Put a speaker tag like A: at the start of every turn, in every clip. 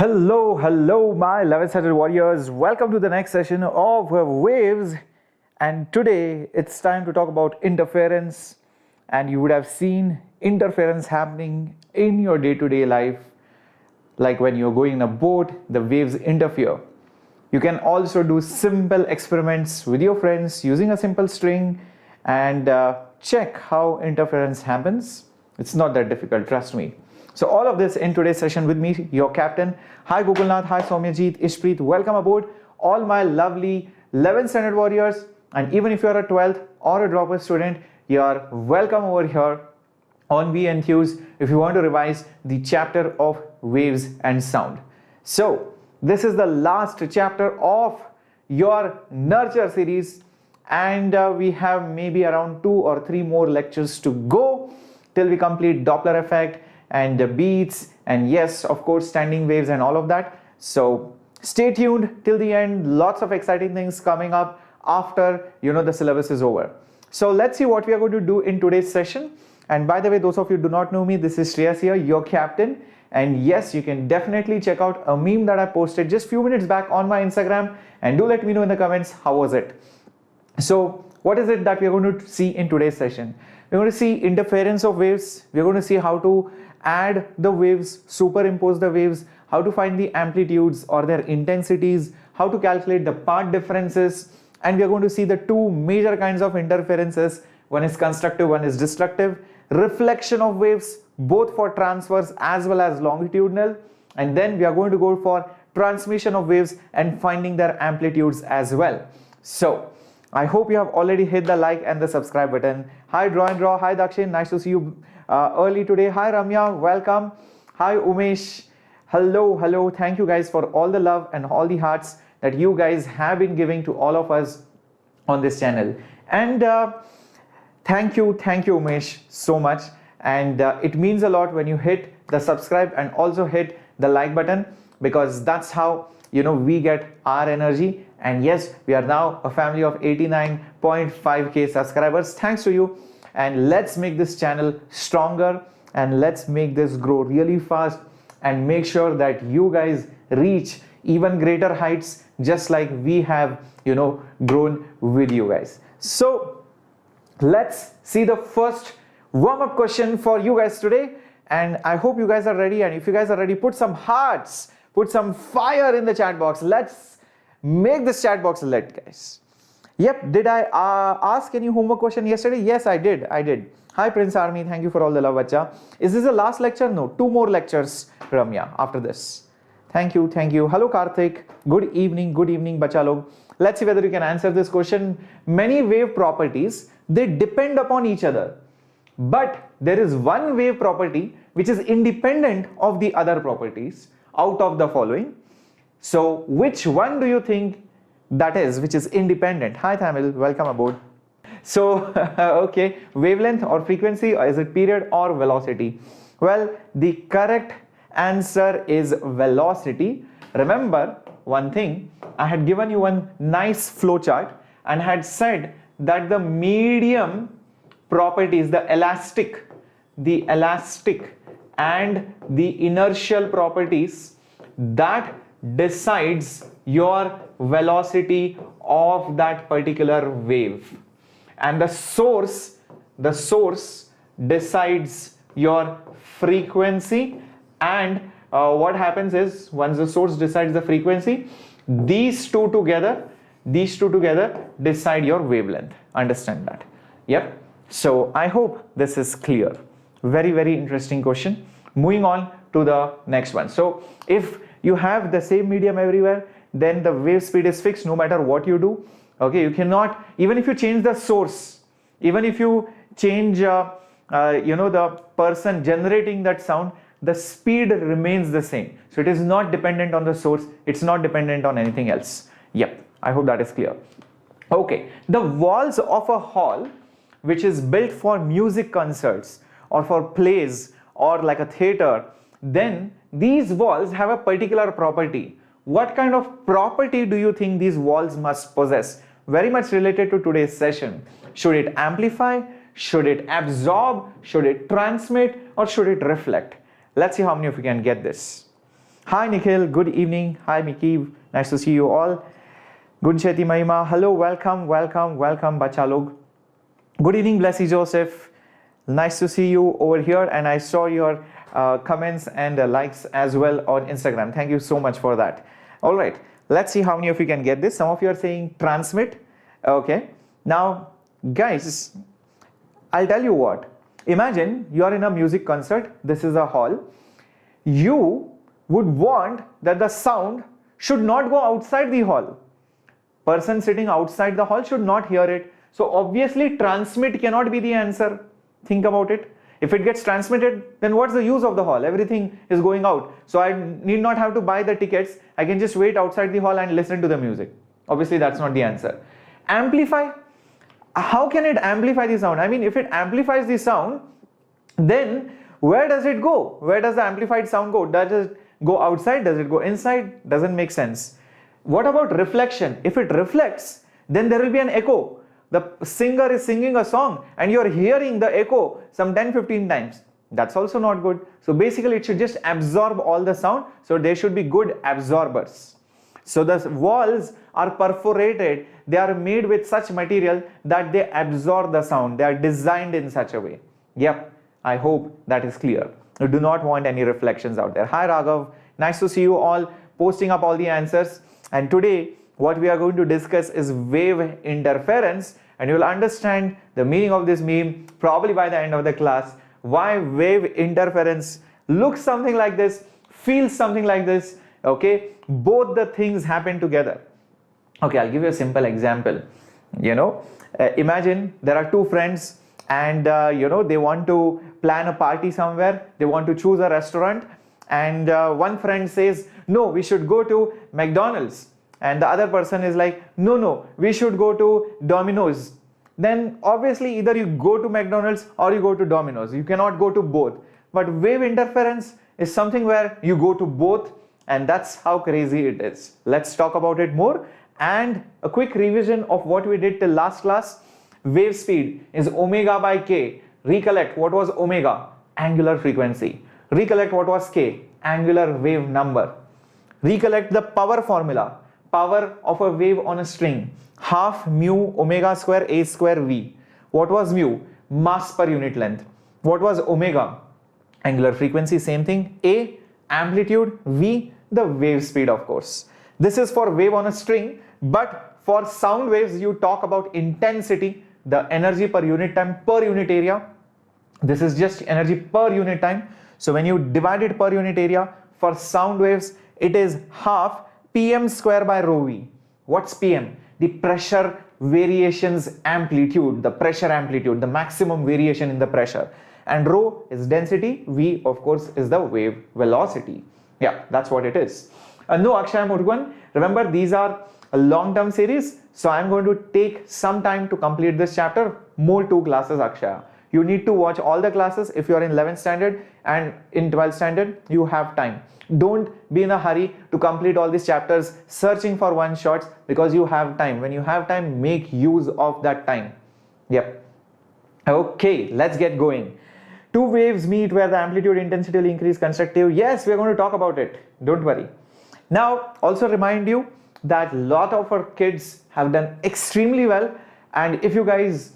A: Hello, my 11-sided warriors. Welcome to the next session of Waves. And today it's time to talk about interference. And you would have seen interference happening in your day-to-day life. Like when you're going in a boat, the waves interfere. You can also do simple experiments with your friends using a simple string and check how interference happens. It's not that difficult, trust me. So all of this in today's session with me, your captain. Hi Gokulnath, hi Soumyajit, Ishpreet, welcome aboard all my lovely 11th standard warriors. And even if you're a 12th or a dropper student, you're welcome over here on JEE Enthuse if you want to revise the chapter of waves and sound. So this is the last chapter of your nurture series and we have maybe around 2 or 3 more lectures to go till we complete Doppler effect and the beats and yes, of course, standing waves and all of that. So stay tuned till the end. Lots of exciting things coming up after the syllabus is over. So let's see what we are going to do in today's session. And by the way, those of you who do not know me, this is Shreyas here, your captain. And yes, you can definitely check out a meme that I posted just few minutes back on my Instagram and do let me know in the comments how was it. So what is it that we are going to see in today's session? We're going to see interference of waves. We're going to see how to add the waves, superimpose the waves, how to find the amplitudes or their intensities, how to calculate the part differences, and we are going to see the 2 major kinds of interferences. One is constructive, one is destructive. Reflection of waves, both for transverse as well as longitudinal, and then we are going to go for transmission of waves and finding their amplitudes as well. So I hope you have already hit the like and the subscribe button. Hi Draw and Draw, hi Dakshin, nice to see you early today. Hi Ramya, welcome. Hi Umesh, hello. Thank you guys for all the love and all the hearts that you guys have been giving to all of us on this channel. And thank you Umesh so much. And it means a lot when you hit the subscribe and also hit the like button, because that's how we get our energy. And yes, we are now a family of 89.5k subscribers thanks to you. And let's make this channel stronger and let's make this grow really fast and make sure that you guys reach even greater heights just like we have grown with you guys. So let's see the first warm-up question for you guys today, and I hope you guys are ready. And if you guys are ready, put some hearts, put some fire in the chat box. Let's make this chat box lit, guys. Yep, did I ask any homework question yesterday? Yes, I did. Hi Prince Army, thank you for all the love, bacha. Is this the last lecture? No, 2 more lectures, Ramya, after this. Thank you. Hello Karthik, good evening, bacha log. Let's see whether you can answer this question. Many wave properties, they depend upon each other. But there is one wave property which is independent of the other properties out of the following. So which one do you think that is, which is independent? Hi Thamil, welcome aboard. So okay, wavelength or frequency, or is it period or velocity? Well, the correct answer is velocity. Remember one thing, I had given you one nice flow chart and had said that the medium properties, the elastic and the inertial properties, that decides your velocity of that particular wave, and the source decides your frequency. And what happens is, once the source decides the frequency, these two together decide your wavelength. Understand that? Yep. So I hope this is clear. Very interesting question. Moving on to the next one. So if you have the same medium everywhere, then the wave speed is fixed no matter what you do. Okay, you cannot, even if you change the source, even if you change the person generating that sound, the speed remains the same. So it is not dependent on the source, it's not dependent on anything else. Yep, I hope that is clear. Okay, the walls of a hall which is built for music concerts or for plays or like a theater, then these walls have a particular property. What kind of property do you think these walls must possess? Very much related to today's session. Should it amplify? Should it absorb? Should it transmit? Or should it reflect? Let's see how many of you can get this. Hi Nikhil, good evening. Hi Miki, nice to see you all. Gunsheti Mahima, hello, welcome, bacha log. Good evening, Blessy Joseph. Nice to see you over here, and I saw your comments and likes as well on Instagram. Thank you so much for that. All right, let's see how many of you can get this. Some of you are saying transmit. Okay, now guys, I'll tell you what. Imagine you are in a music concert. This is a hall. You would want that the sound should not go outside the hall. Person sitting outside the hall should not hear it. So obviously transmit cannot be the answer. Think about it. If it gets transmitted, then what's the use of the hall? Everything is going out. So I need not have to buy the tickets. I can just wait outside the hall and listen to the music. Obviously that's not the answer. Amplify. How can it amplify the sound? I mean, if it amplifies the sound, then where does it go? Where does the amplified sound go? Does it go outside? Does it go inside? Doesn't make sense. What about reflection? If it reflects, then there will be an echo. The singer is singing a song and you're hearing the echo some 10-15 times. That's also not good. So basically it should just absorb all the sound. So they should be good absorbers. So the walls are perforated. They are made with such material that they absorb the sound. They are designed in such a way. Yep, I hope that is clear. You do not want any reflections out there. Hi Raghav, nice to see you all posting up all the answers. And today what we are going to discuss is wave interference, and you will understand the meaning of this meme probably by the end of the class. Why wave interference looks something like this, feels something like this. Okay, both the things happen together. Okay, I'll give you a simple example. Imagine there are two friends and they want to plan a party somewhere. They want to choose a restaurant, and one friend says, no, we should go to McDonald's, and the other person is like, no, we should go to Domino's. Then obviously either you go to McDonald's or you go to Domino's. You cannot go to both. But wave interference is something where you go to both, and that's how crazy it is. Let's talk about it more. And a quick revision of what we did till last class. Wave speed is omega by k. Recollect what was omega? Angular frequency. Recollect what was k? Angular wave number. Recollect the power formula. Power of a wave on a string. Half mu omega square a square v. What was mu? Mass per unit length. What was omega? Angular frequency, same thing. A, amplitude, v, the wave speed, of course. This is for wave on a string, but for sound waves you talk about intensity, the energy per unit time per unit area. This is just energy per unit time. So when you divide it per unit area, for sound waves it is half pm square by rho v. What's pm? The pressure variations amplitude, the pressure amplitude, the maximum variation in the pressure. And rho is density, v of course is the wave velocity. Yeah, that's what it is. No, Akshay Murgan, remember these are a long-term series, so I'm going to take some time to complete this chapter. More 2 classes, Akshay. You need to watch all the classes. If you are in 11th standard and in 12th standard, you have time. Don't be in a hurry to complete all these chapters searching for one shots, because you have time. When you have time, make use of that time. Yep. Okay, let's get going. Two waves meet where the amplitude intensity will increase constructive. Yes, we are going to talk about it. Don't worry. Now, also remind you that a lot of our kids have done extremely well, and if you guys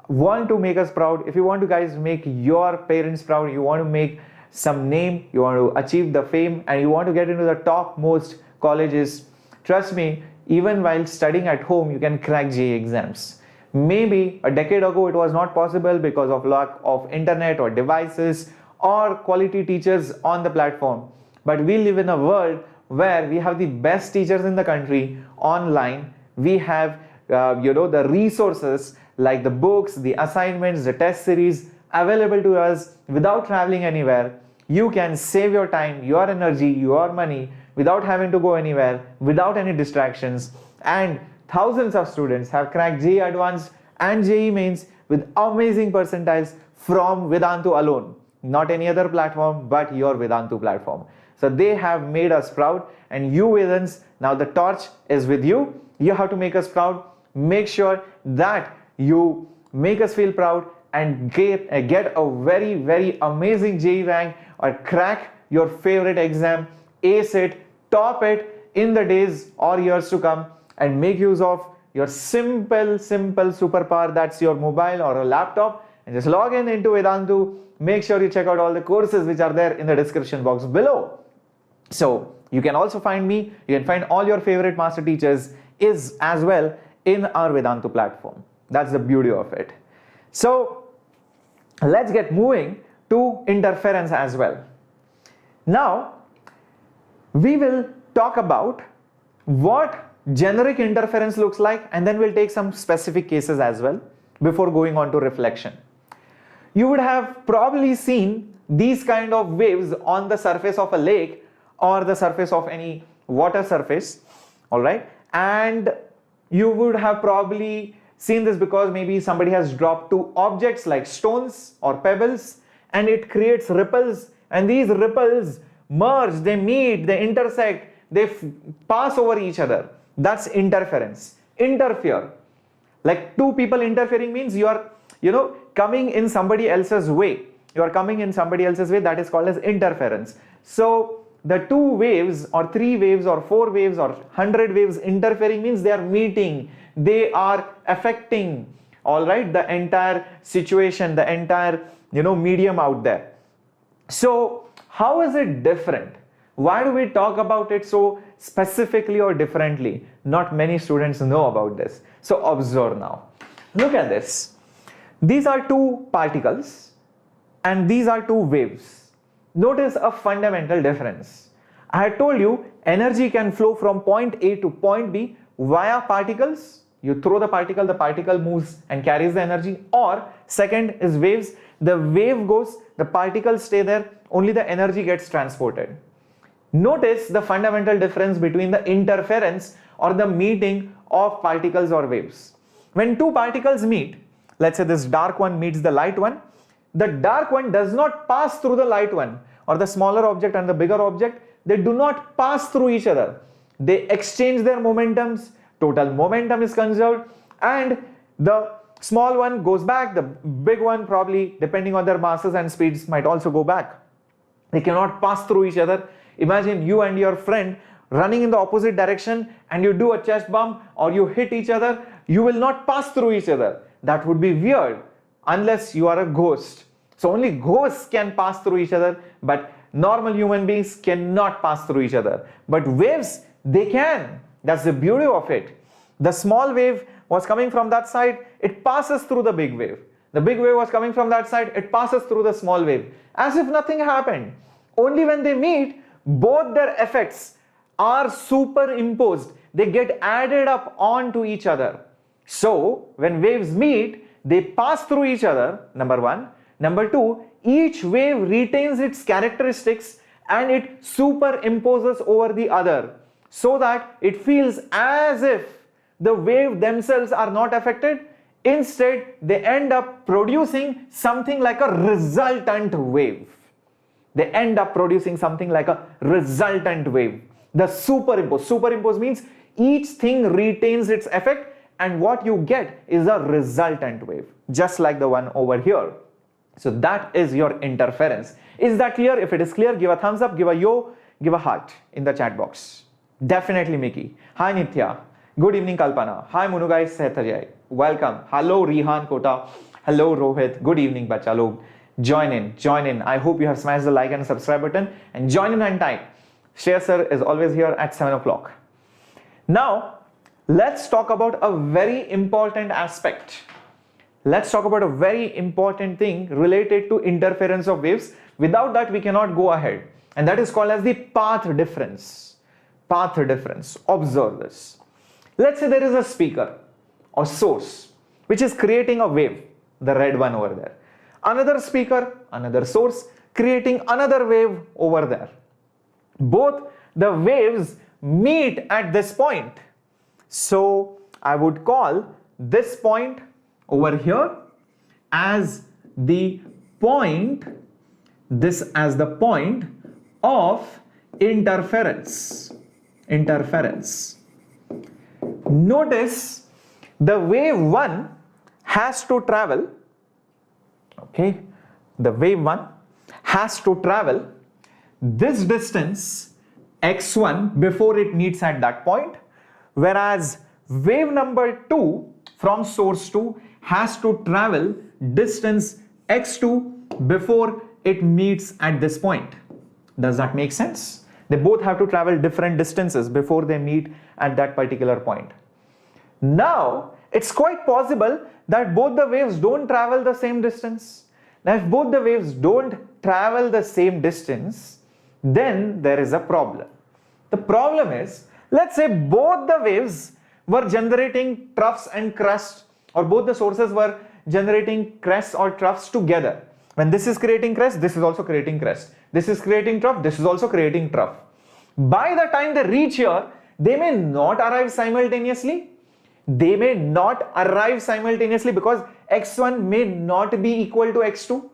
A: want to make us proud, if you want to guys make your parents proud, you want to make some name, you want to achieve the fame, and you want to get into the topmost colleges, trust me, even while studying at home, you can crack JEE exams. Maybe a decade ago it was not possible because of lack of internet or devices or quality teachers on the platform. But we live in a world where we have the best teachers in the country online. We have the resources like the books, the assignments, the test series available to us without traveling anywhere. You can save your time, your energy, your money without having to go anywhere, without any distractions. And thousands of students have cracked JEE Advanced and JEE Mains with amazing percentiles from Vedantu alone. Not any other platform, but your Vedantu platform. So they have made us proud, and you Vedans, now the torch is with you. You have to make us proud. Make sure that you make us feel proud and get a very, very amazing JEE rank, or crack your favorite exam ace it, top it in the days or years to come, and make use of your simple superpower, that's your mobile or a laptop, and just log in into Vedantu. Make sure you check out all the courses which are there in the description box below. So you can also find me, you can find all your favorite master teachers as well in our Vedantu platform. That's the beauty of it. So let's get moving to interference as well. Now we will talk about what generic interference looks like, and then we'll take some specific cases as well before going on to reflection. You would have probably seen these kind of waves on the surface of a lake or the surface of any water surface, all right? And you would have probably seen this because maybe somebody has dropped two objects like stones or pebbles, and it creates ripples, and these ripples merge, they meet, they intersect, they pass over each other. That's interference. Interfere. Like two people interfering means you are, coming in somebody else's way. You are coming in somebody else's way. That is called as interference. So the two waves or three waves or four waves or 100 waves interfering means they are meeting. They are affecting, all right, the entire situation, the entire, medium out there. So how is it different? Why do we talk about it so specifically or differently? Not many students know about this. So observe now. Look at this. These are two particles and these are two waves. Notice a fundamental difference. I had told you energy can flow from point A to point B via particles. You throw the particle moves and carries the energy. Or second is waves. The wave goes, the particles stay there, only the energy gets transported. Notice the fundamental difference between the interference or the meeting of particles or waves. When two particles meet, let's say this dark one meets the light one, the dark one does not pass through the light one, or the smaller object and the bigger object, they do not pass through each other. They exchange their momentums, total momentum is conserved, and the small one goes back, the big one probably, depending on their masses and speeds, might also go back. They cannot pass through each other. Imagine you and your friend running in the opposite direction and you do a chest bump or you hit each other, you will not pass through each other. That would be weird unless you are a ghost. So only ghosts can pass through each other, but normal human beings cannot pass through each other. But waves, they can. That's the beauty of it. The small wave was coming from that side, it passes through the big wave. The big wave was coming from that side, it passes through the small wave. As if nothing happened. Only when they meet, both their effects are superimposed. They get added up onto each other. So when waves meet, they pass through each other, number one. Number two, each wave retains its characteristics and it superimposes over the other, so that it feels as if the wave themselves are not affected. Instead, they end up producing something like a resultant wave. They end up producing something like a resultant wave. The superimpose. Superimpose means each thing retains its effect, and what you get is a resultant wave, just like the one over here. So that is your interference. Is that clear? If it is clear, give a thumbs up, give a yo, give a heart in the chat box. Definitely Mickey. Hi Nitya. Good evening Kalpana. Hi Munugai Setajai. Welcome. Hello Rihan Kota. Hello Rohit. Good evening bacha log. Join in. I hope you have smashed the like and subscribe button and join in on time. Shreyas sir is always here at 7 o'clock. Now, let's talk about a very important aspect. Let's talk about a very important thing related to interference of waves. Without that, we cannot go ahead. And that is called as the path difference. Path difference. Observe this. Let's say there is a speaker or source which is creating a wave, the red one over there. Another speaker, another source, creating another wave over there. Both the waves meet at this point. So I would call this point over here as the point, this as the point of interference. Notice the wave 1 has to travel, okay, the wave 1 has to travel this distance x1 before it meets at that point, whereas wave number 2 from source 2 has to travel distance x2 before it meets at this point. Does that make sense? They both have to travel different distances before they meet at that particular point. Now, it's quite possible that both the waves don't travel the same distance. Now, if both the waves don't travel the same distance, then there is a problem. The problem is, let's say both the waves were generating troughs and crests, or both the sources were generating crests or troughs together. When this is creating crest, this is also creating crest. This is creating trough, this is also creating trough. By the time they reach here, they may not arrive simultaneously. They may not arrive simultaneously because x1 may not be equal to x2.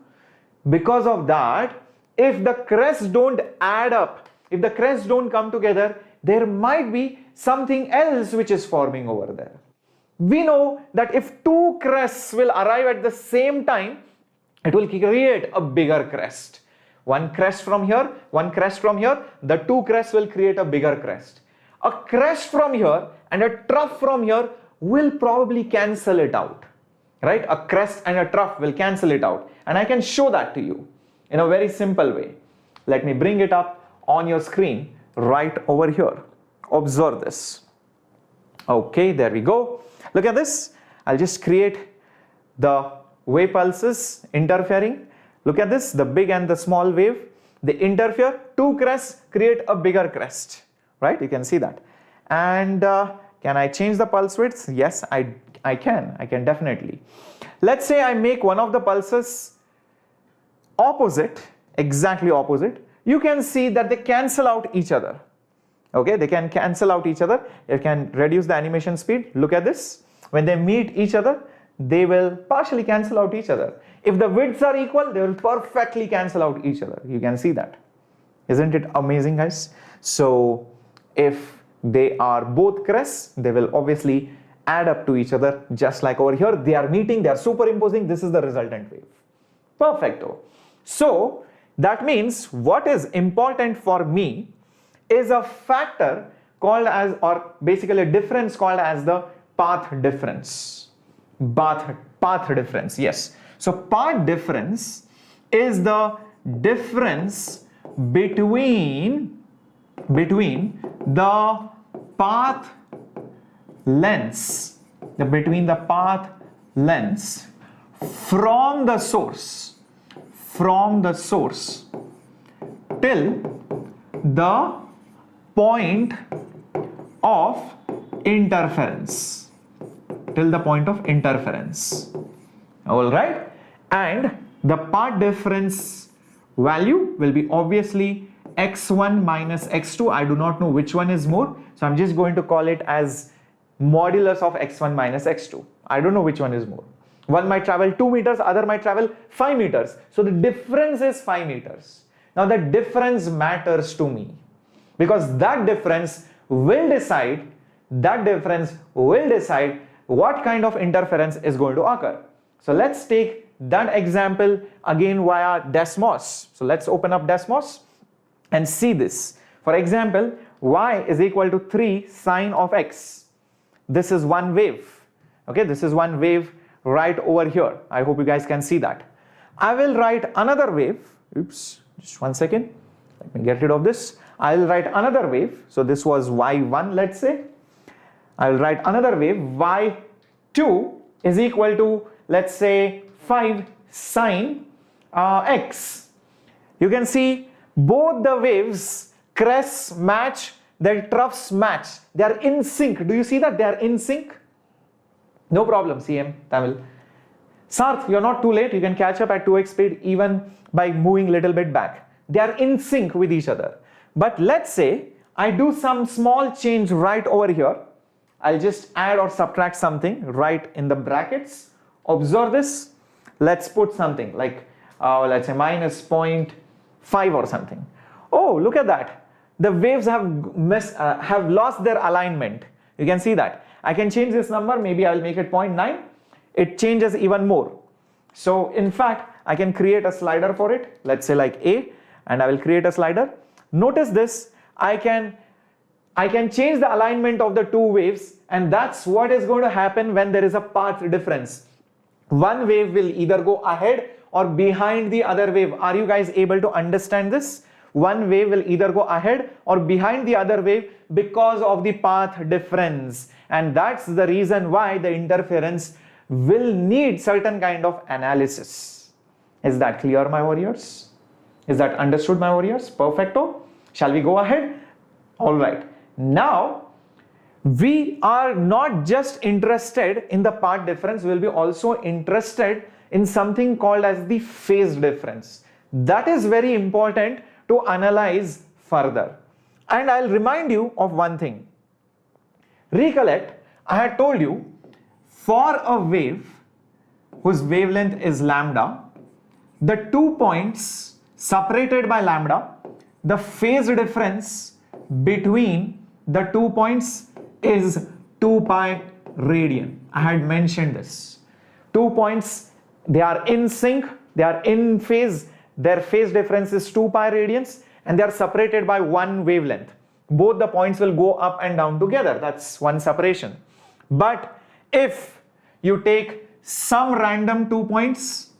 A: Because of that, if the crests don't add up, if the crests don't come together, there might be something else which is forming over there. We know that if two crests will arrive at the same time, it will create a bigger crest. One crest from here, one crest from here, the two crests will create a bigger crest. A crest from here and a trough from here will probably cancel it out, right? A crest and a trough will cancel it out. And I can show that to you in a very simple way. Let me bring it up on your screen right over here. Observe this. Okay, there we go. Look at this. I'll just create the wave pulses interfering. Look at this, the big and the small wave. They interfere, two crests create a bigger crest, right? You can see that. And can I change the pulse width? Yes, I can definitely. Let's say I make one of the pulses opposite, exactly opposite. You can see that they cancel out each other. Okay, they can cancel out each other. You can reduce the animation speed. Look at this. When they meet each other, they will partially cancel out each other. If the widths are equal, they will perfectly cancel out each other. You can see that. Isn't it amazing, guys? So if they are both crests, they will obviously add up to each other, just like over here. They are meeting, they are superimposing. This is the resultant wave. Perfecto. So that means what is important for me is a factor called as, or basically a difference called as the path difference. Path difference, yes. So path difference is the difference between the path lengths, from the source till the point of interference. All right, and the path difference value will be obviously x1 minus x2. I do not know which one is more, so I'm just going to call it as modulus of x1 minus x2. I don't know which one is more. One might travel 2 meters, other might travel 5 meters. So the difference is 5 meters. Now the difference matters to me because that difference will decide what kind of interference is going to occur. So let's take that example again via Desmos. So let's open up Desmos and see this. For example, y is equal to 3 sine of x. This is one wave. Okay, this is one wave right over here. I hope you guys can see that. I will write another wave. Oops, just one second. Let me get rid of this. I will write another wave. So this was y1, let's say. I will write another wave. y2 is equal to, let's say, 5 sine x. You can see both the waves crests match, their troughs match. They are in sync. Do you see that? They are in sync. No problem, CM Tamil. Sarth, you're not too late. You can catch up at 2x speed even by moving a little bit back. They are in sync with each other. But let's say I do some small change right over here. I'll just add or subtract something right in the brackets. Observe this. Let's put something like, let's say minus 0.5 or something. Oh, look at that. The waves have lost their alignment. You can see that. I can change this number. Maybe I'll make it 0.9. It changes even more. So in fact, I can create a slider for it. Let's say like A, and I will create a slider. Notice this. I can change the alignment of the two waves, and that's what is going to happen when there is a path difference. One wave will either go ahead or behind the other wave. Are you guys able to understand this? One wave will either go ahead or behind the other wave because of the path difference, and that's the reason why the interference will need certain kind of analysis. Is that clear, my warriors? Is that understood, my warriors? Perfecto. Shall we go ahead? All right. Now, we are not just interested in the path difference, we'll be also interested in something called as the phase difference. That is very important to analyze further. And I'll remind you of one thing. Recollect, I had told you, for a wave whose wavelength is lambda, the 2 points separated by lambda, the phase difference between the 2 points is 2 pi radian. I had mentioned this. 2 points, they are in sync, they are in phase, their phase difference is 2 pi radians, and they are separated by one wavelength. Both the points will go up and down together. That's one separation. But if you take some random 2 points,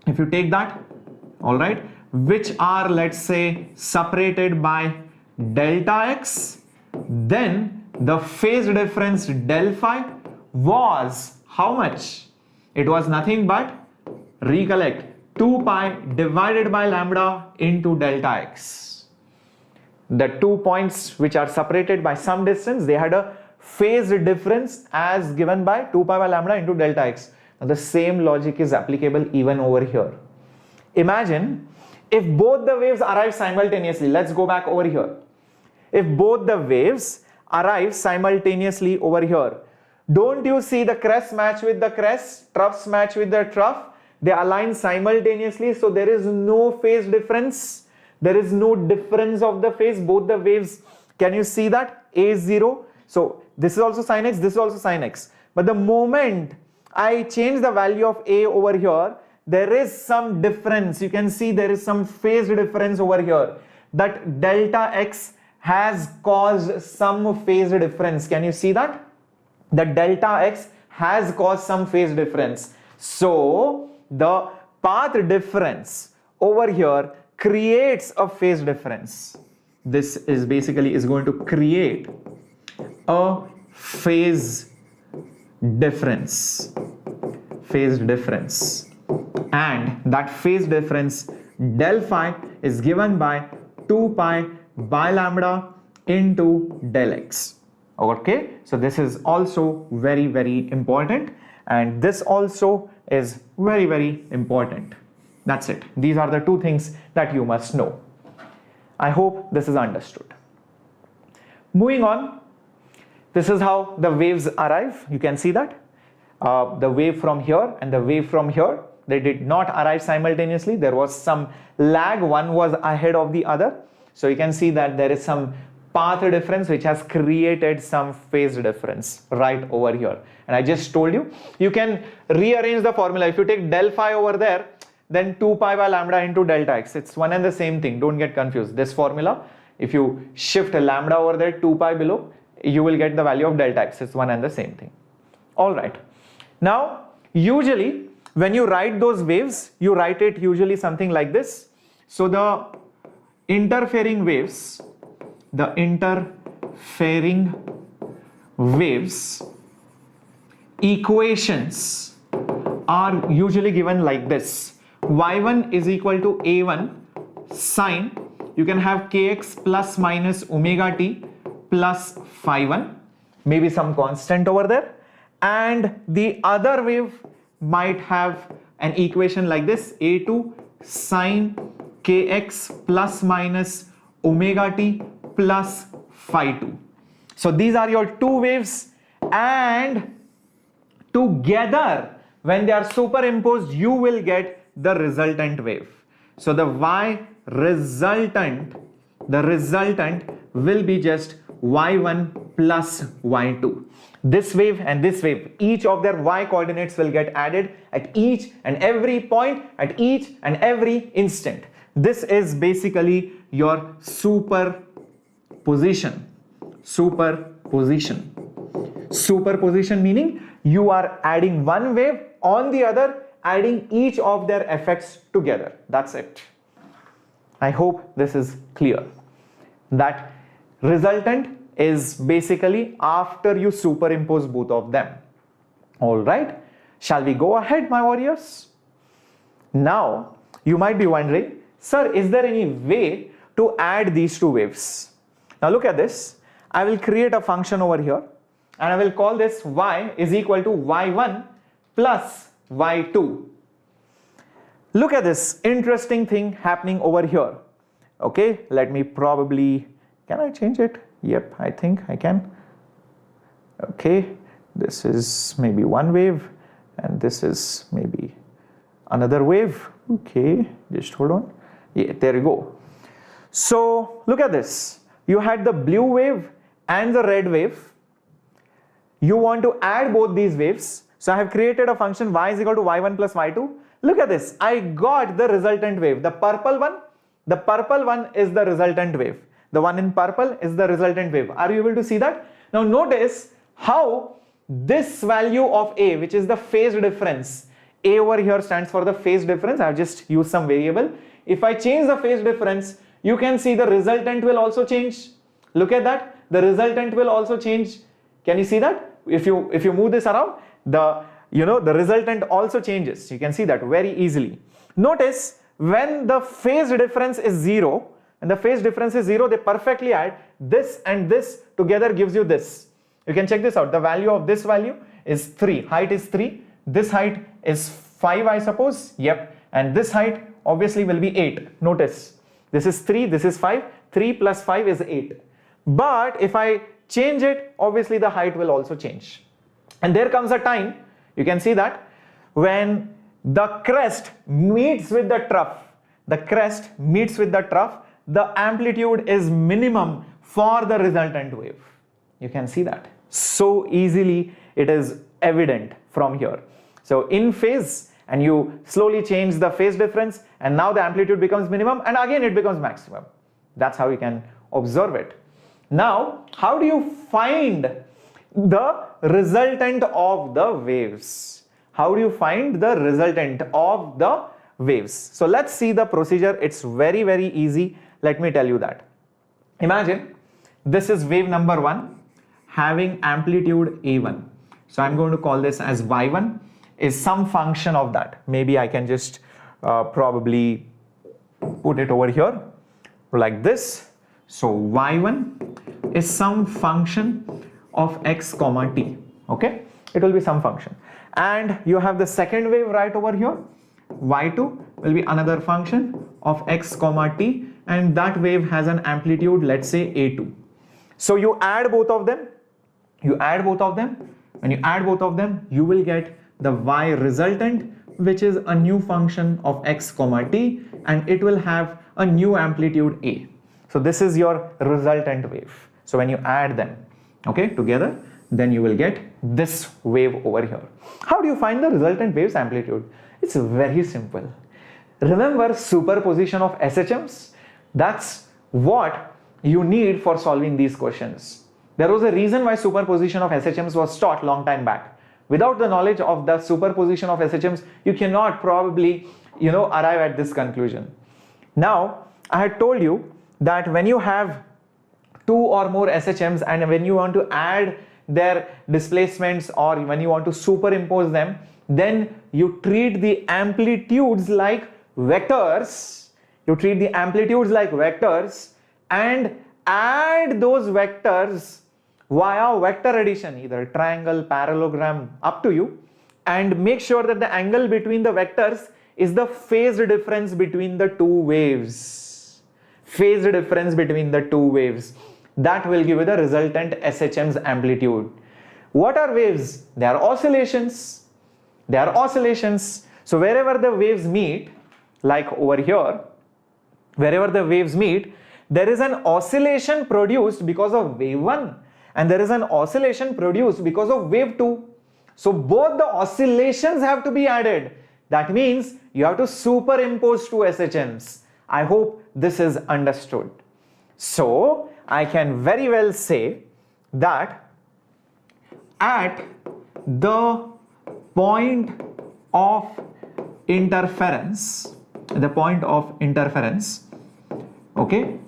A: if you take that, all right, which are, let's say, separated by delta x, then the phase difference del phi was how much? It was nothing but, recollect, 2 pi divided by lambda into delta x. The 2 points which are separated by some distance, they had a phase difference as given by 2 pi by lambda into delta x. Now the same logic is applicable even over here. Imagine if both the waves arrive simultaneously. Let's go back over here. If both the waves arrive simultaneously over here, don't you see the crest match with the crest, troughs match with the trough? They align simultaneously, so there is no phase difference. There is no difference of the phase. Both the waves, can you see that? A is 0. So this is also sin x, this is also sin x. But the moment I change the value of A over here, there is some difference. You can see there is some phase difference over here. That delta x has caused some phase difference. Can you see that? The delta x has caused some phase difference. So the path difference over here creates a phase difference. This is basically going to create a phase difference. And that phase difference del phi is given by 2 pi by lambda into del x. Okay, so this is also very, very important, and this also is very, very important. That's it. These are the two things that you must know. I hope this is understood. Moving on, this is how the waves arrive. You can see that the wave from here and the wave from here, they did not arrive simultaneously. There was some lag. One was ahead of the other. So you can see that there is some path difference which has created some phase difference right over here. And I just told you, you can rearrange the formula. If you take del phi over there, then 2 pi by lambda into delta x. It's one and the same thing. Don't get confused. This formula, if you shift lambda over there, 2 pi below, you will get the value of delta x. It's one and the same thing. All right. Now, usually when you write those waves, you write it usually something like this. So the interfering waves equations are usually given like this. y1 is equal to a1 sine, you can have kx plus minus omega t plus phi 1, maybe some constant over there, and the other wave might have an equation like this, a2 sine kx plus minus omega t plus phi 2. So these are your two waves, and together when they are superimposed you will get the resultant wave. So the resultant will be just y1 plus y2. This wave and this wave, each of their y coordinates will get added at each and every point, at each and every instant. This is basically your superposition. Superposition meaning you are adding one wave on the other, adding each of their effects together. That's it. I hope this is clear. That resultant is basically after you superimpose both of them. All right. Shall we go ahead, my warriors? Now, you might be wondering, sir, is there any way to add these two waves? Now look at this. I will create a function over here and I will call this y is equal to y1 plus y2. Look at this interesting thing happening over here. Okay, let me probably, can I change it? Yep, I think I can. Okay, this is maybe one wave and this is maybe another wave. Okay, just hold on. Yeah, there you go. So look at this. You had the blue wave and the red wave. You want to add both these waves. So I have created a function y is equal to y1 plus y2. Look at this. I got the resultant wave. The purple one is the resultant wave. The one in purple is the resultant wave. Are you able to see that? Now notice how this value of A, which is the phase difference, A over here stands for the phase difference. I have just used some variable. If I change the phase difference, you can see the resultant will also change. Look at that. The resultant will also change. Can you see that? If you move this around, the resultant also changes. You can see that very easily. Notice when the phase difference is 0, and the phase difference is 0, they perfectly add. This and this together gives you this. You can check this out. The value of this value is 3. Height is 3. This height is 5, I suppose. Yep. And this height obviously will be 8. Notice this is 3, this is 5. 3 plus 5 is 8. But if I change it, obviously the height will also change. And there comes a time, you can see that, when the crest meets with the trough, the amplitude is minimum for the resultant wave. You can see that. So easily it is evident from here. So in phase, and you slowly change the phase difference, and now the amplitude becomes minimum, and again it becomes maximum. That's how you can observe it. Now, how do you find the resultant of the waves? How do you find the resultant of the waves? So let's see the procedure. It's very, very easy. Let me tell you that. Imagine this is wave number 1 having amplitude A1. So I'm going to call this as y1 is some function of that. Maybe I can just probably put it over here like this. So y1 is some function of x comma t. Okay, it will be some function. And you have the second wave right over here. y2 will be another function of x comma t, and that wave has an amplitude, let's say a2. So you add both of them. When you add both of them, you will get the y resultant, which is a new function of x comma t, and it will have a new amplitude a. So this is your resultant wave. So when you add them, okay, together, then you will get this wave over here. How do you find the resultant wave's amplitude? It's very simple. Remember superposition of SHMs? That's what you need for solving these questions. There was a reason why superposition of SHMs was taught long time back. Without the knowledge of the superposition of SHMs, you cannot probably, arrive at this conclusion. Now, I had told you that when you have 2 or more SHMs and when you want to add their displacements or when you want to superimpose them, then you treat the amplitudes like vectors. And add those vectors via vector addition, either triangle, parallelogram, up to you, and make sure that the angle between the vectors is the phase difference between the two waves. That will give you the resultant SHM's amplitude. What are waves? They are oscillations. So wherever the waves meet, like over here, there is an oscillation produced because of wave 1 and there is an oscillation produced because of wave 2. So both the oscillations have to be added. That means you have to superimpose two SHMs. I hope this is understood. So I can very well say that at the point of interference, okay,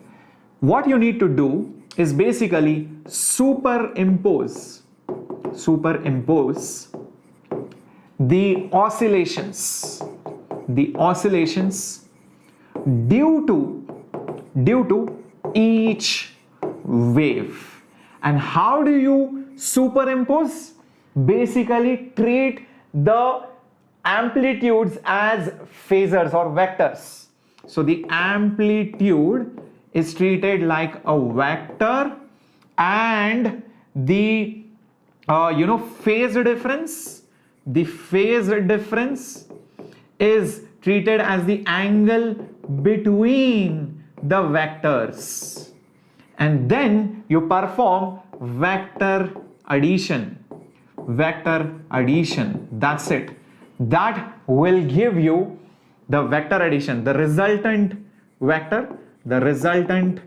A: what you need to do is basically superimpose the oscillations due to each wave. And how do you superimpose? Basically treat the amplitudes as phasors or vectors. So the amplitude is treated like a vector, and the phase difference is treated as the angle between the vectors. And then you perform vector addition. That's it. That will give you the vector addition, the resultant vector. The resultant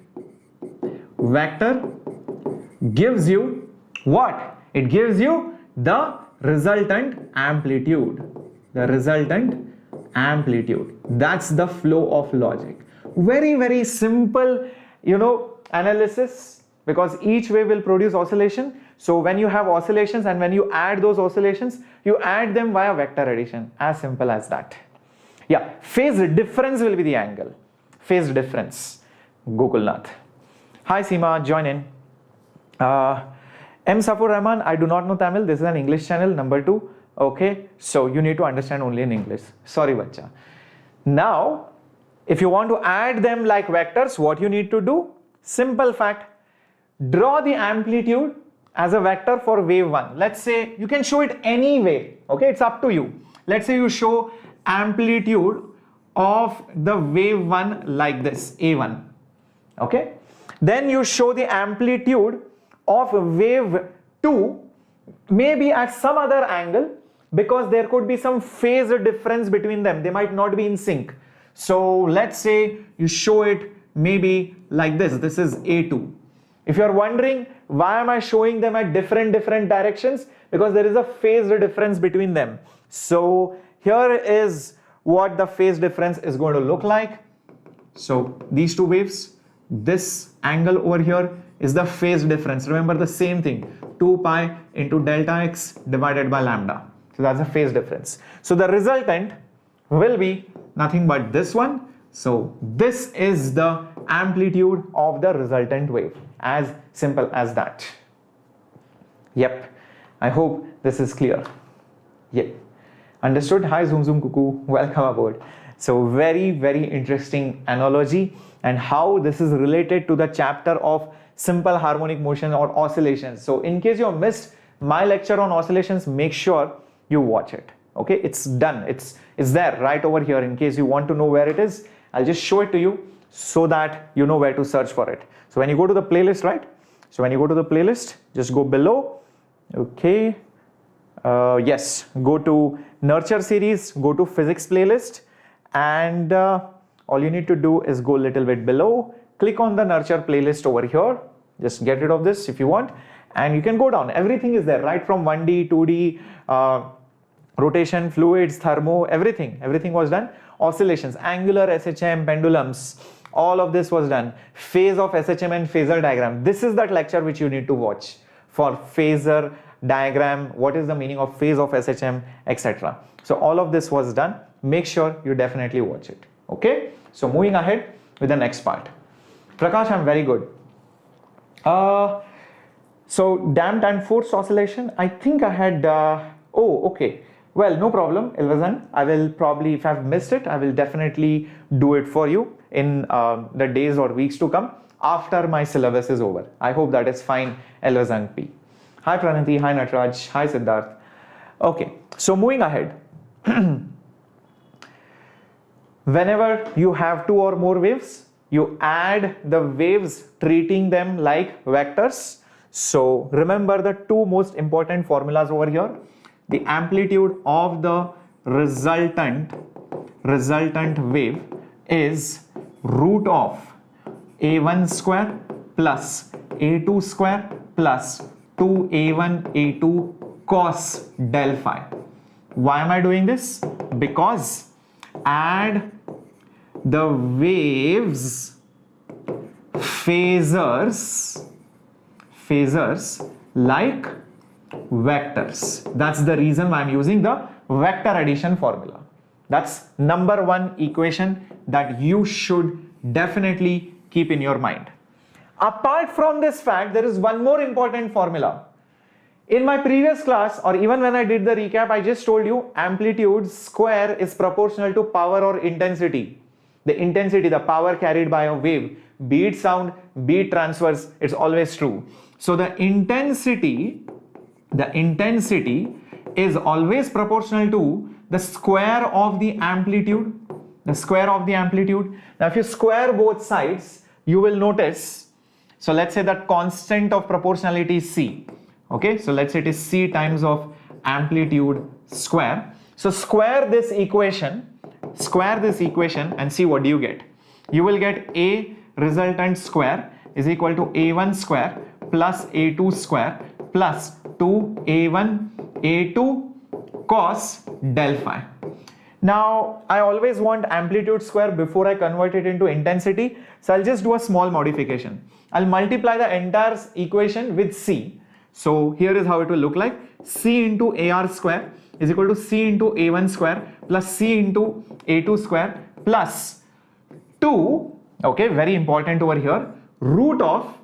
A: vector gives you what? It gives you the resultant amplitude. That's the flow of logic. Very, very simple, analysis, because each wave will produce oscillation. So when you have oscillations and when you add those oscillations, you add them via vector addition. As simple as that. Yeah, phase difference will be the angle. Phase difference. Gokulnath. Hi Seema, join in. M. Safur Rahman, I do not know Tamil. This is an English channel, number 2. Okay, so you need to understand only in English. Sorry, bacha. Now, if you want to add them like vectors, what you need to do? Simple fact. Draw the amplitude as a vector for wave 1. Let's say you can show it any way. Okay, it's up to you. Let's say you show amplitude of the wave 1 like this, A1. Okay, then you show the amplitude of wave 2 maybe at some other angle, because there could be some phase difference between them. They might not be in sync. So let's say you show it maybe like this. This is A2. If you are wondering why am I showing them at different directions, because there is a phase difference between them. So here is what the phase difference is going to look like. So these two waves, this angle over here is the phase difference. Remember the same thing, 2 pi into delta x divided by lambda. So that's the phase difference. So the resultant will be nothing but this one. So this is the amplitude of the resultant wave. As simple as that. Yep, I hope this is clear. Yep, understood. Hi Zoom Cuckoo, welcome aboard. So very, very interesting analogy, and how this is related to the chapter of simple harmonic motion or oscillations. So in case you missed my lecture on oscillations, make sure you watch it. Okay, it's done. It's there right over here. In case you want to know where it is, I'll just show it to you so that you know where to search for it. So when you go to the playlist, right? So when you go to the playlist, just go below. Okay. Yes, go to Nurture series, go to Physics playlist, and all you need to do is go a little bit below, click on the Nurture playlist over here. Just get rid of this if you want, and you can go down. Everything is there, right from 1D, 2D, rotation, fluids, thermo, everything was done. Oscillations, angular SHM, pendulums, all of this was done. Phase of SHM and phasor diagram. This is that lecture which you need to watch for phasor diagram, what is the meaning of phase of SHM, etc. So all of this was done. Make sure you definitely watch it. Okay, so moving ahead with the next part. Prakash, I'm very good. So damped and forced oscillation, I think I had, oh, okay. Well, no problem, Ilvazan. I will probably, if I've missed it, I will definitely do it for you in the days or weeks to come after my syllabus is over. I hope that is fine, Ilvazan P. Hi Pranati, hi Natraj, hi Siddharth. Okay, so moving ahead. Whenever you have two or more waves, you add the waves treating them like vectors. So remember the two most important formulas over here. The amplitude of the resultant wave is root of a1 square plus a2 square plus 2a1 a2 cos del phi. Why am I doing this? Because add the waves phasors like vectors. That's the reason why I'm using the vector addition formula. That's number one equation that you should definitely keep in your mind. Apart from this fact, there is one more important formula. In my previous class, or even when I did the recap, I just told you amplitude square is proportional to power or intensity. The intensity, the power carried by a wave, be it sound, be it transverse, it's always true. So the intensity is always proportional to the square of the amplitude. Now if you square both sides, you will notice, so let's say that constant of proportionality is C. Okay, so let's say it is C times of amplitude square. So square this equation and see what do you get. You will get A resultant square is equal to A1 square plus A2 square plus 2A1 A2 cos del phi. Now I always want amplitude square before I convert it into intensity, so I'll just do a small modification. I'll multiply the entire equation with C. So here is how it will look like. C into AR square is equal to C into A1 square plus C into A2 square plus 2, okay, very important over here, root of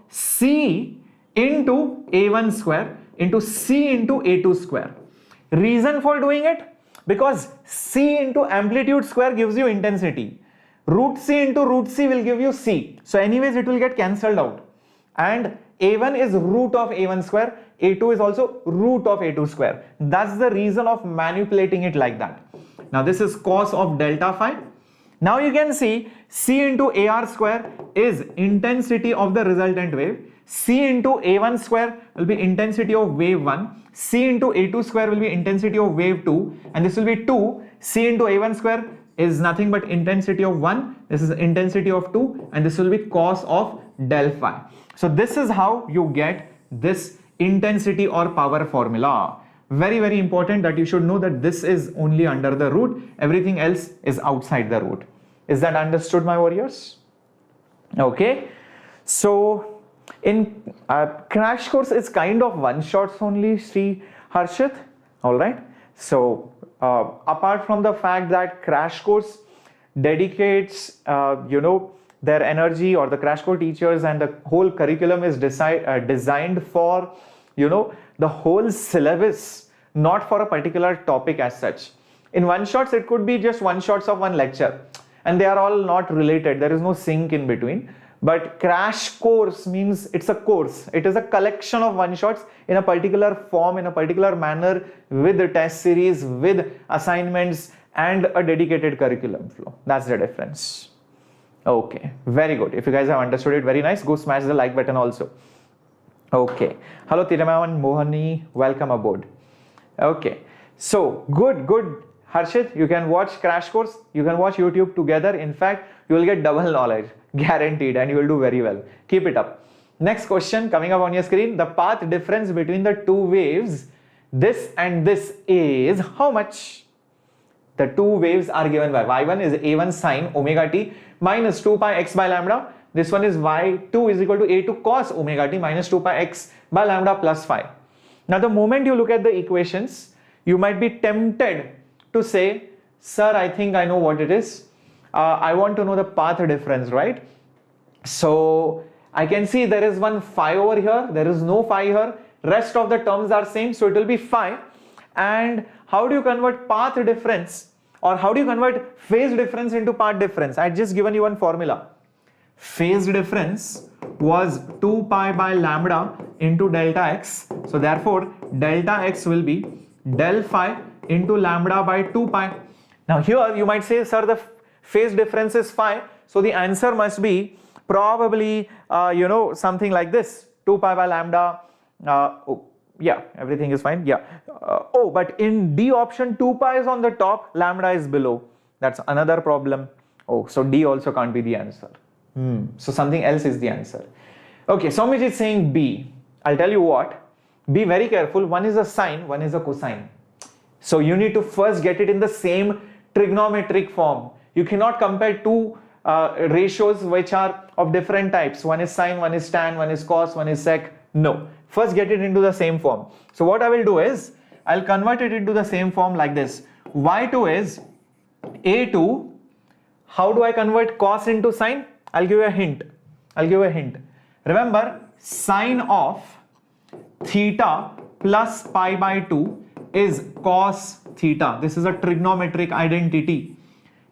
A: C into A1 square into C into A2 square. Reason for doing it? Because C into amplitude square gives you intensity. Root C into root C will give you C. So anyways, it will get cancelled out. And A1 is root of A1 square, A2 is also root of A2 square. That's the reason of manipulating it like that. Now this is cos of delta phi. Now you can see C into AR square is intensity of the resultant wave. C into A1 square will be intensity of wave 1. C into A2 square will be intensity of wave 2. And this will be 2. C into A1 square is nothing but intensity of 1. This is intensity of 2. And this will be cos of del phi. So this is how you get this intensity or power formula. Very, very important that you should know that this is only under the root. Everything else is outside the root. Is that understood, my warriors? Okay. So in crash course, it's kind of one shots only, Sri Harshit. All right. So apart from the fact that crash course dedicates, their energy, or the crash course teachers and the whole curriculum is designed for, the whole syllabus, not for a particular topic as such. In one shots, it could be just one shots of one lecture, and they are all not related. There is no sync in between. But crash course means it's a course. It is a collection of one shots in a particular form, in a particular manner, with the test series, with assignments, and a dedicated curriculum flow. That's the difference. Okay, very good. If you guys have understood it, very nice. Go smash the like button also. Okay. Hello Tiramavan, Mohani, welcome aboard. Okay. So good. Harshit, you can watch crash course. You can watch YouTube together. In fact, you will get double knowledge, guaranteed, and you will do very well. Keep it up. Next question coming up on your screen. The path difference between the two waves, this and this, is how much? The two waves are given by y1 is a1 sine omega t minus 2 pi x by lambda. This one is y2 is equal to a2 cos omega t minus 2 pi x by lambda plus phi. Now the moment you look at the equations, you might be tempted to say, sir, I think I know what it is. I want to know the path difference, right? So I can see there is one phi over here, there is no phi here, rest of the terms are same, so it will be phi. And how do you convert path difference, or how do you convert phase difference into path difference? I had just given you one formula. Phase difference was 2 pi by lambda into delta x. So therefore delta x will be del phi into lambda by 2 pi. Now here you might say, sir, the phase difference is phi, so the answer must be probably something like this, 2 pi by lambda. Yeah, everything is fine. Yeah. But in D option, 2 pi is on the top, lambda is below. That's another problem. Oh, so D also can't be the answer. So something else is the answer. Okay, Soumya is saying B. I'll tell you what. Be very careful. One is a sine, one is a cosine. So you need to first get it in the same trigonometric form. You cannot compare two ratios which are of different types. One is sine, one is tan, one is cos, one is sec. No. First get it into the same form. So what I will do is, I'll convert it into the same form like this. Y2 is A2. How do I convert cos into sine? I'll give you a hint. Remember, sine of theta plus pi by 2 is cos theta. This is a trigonometric identity.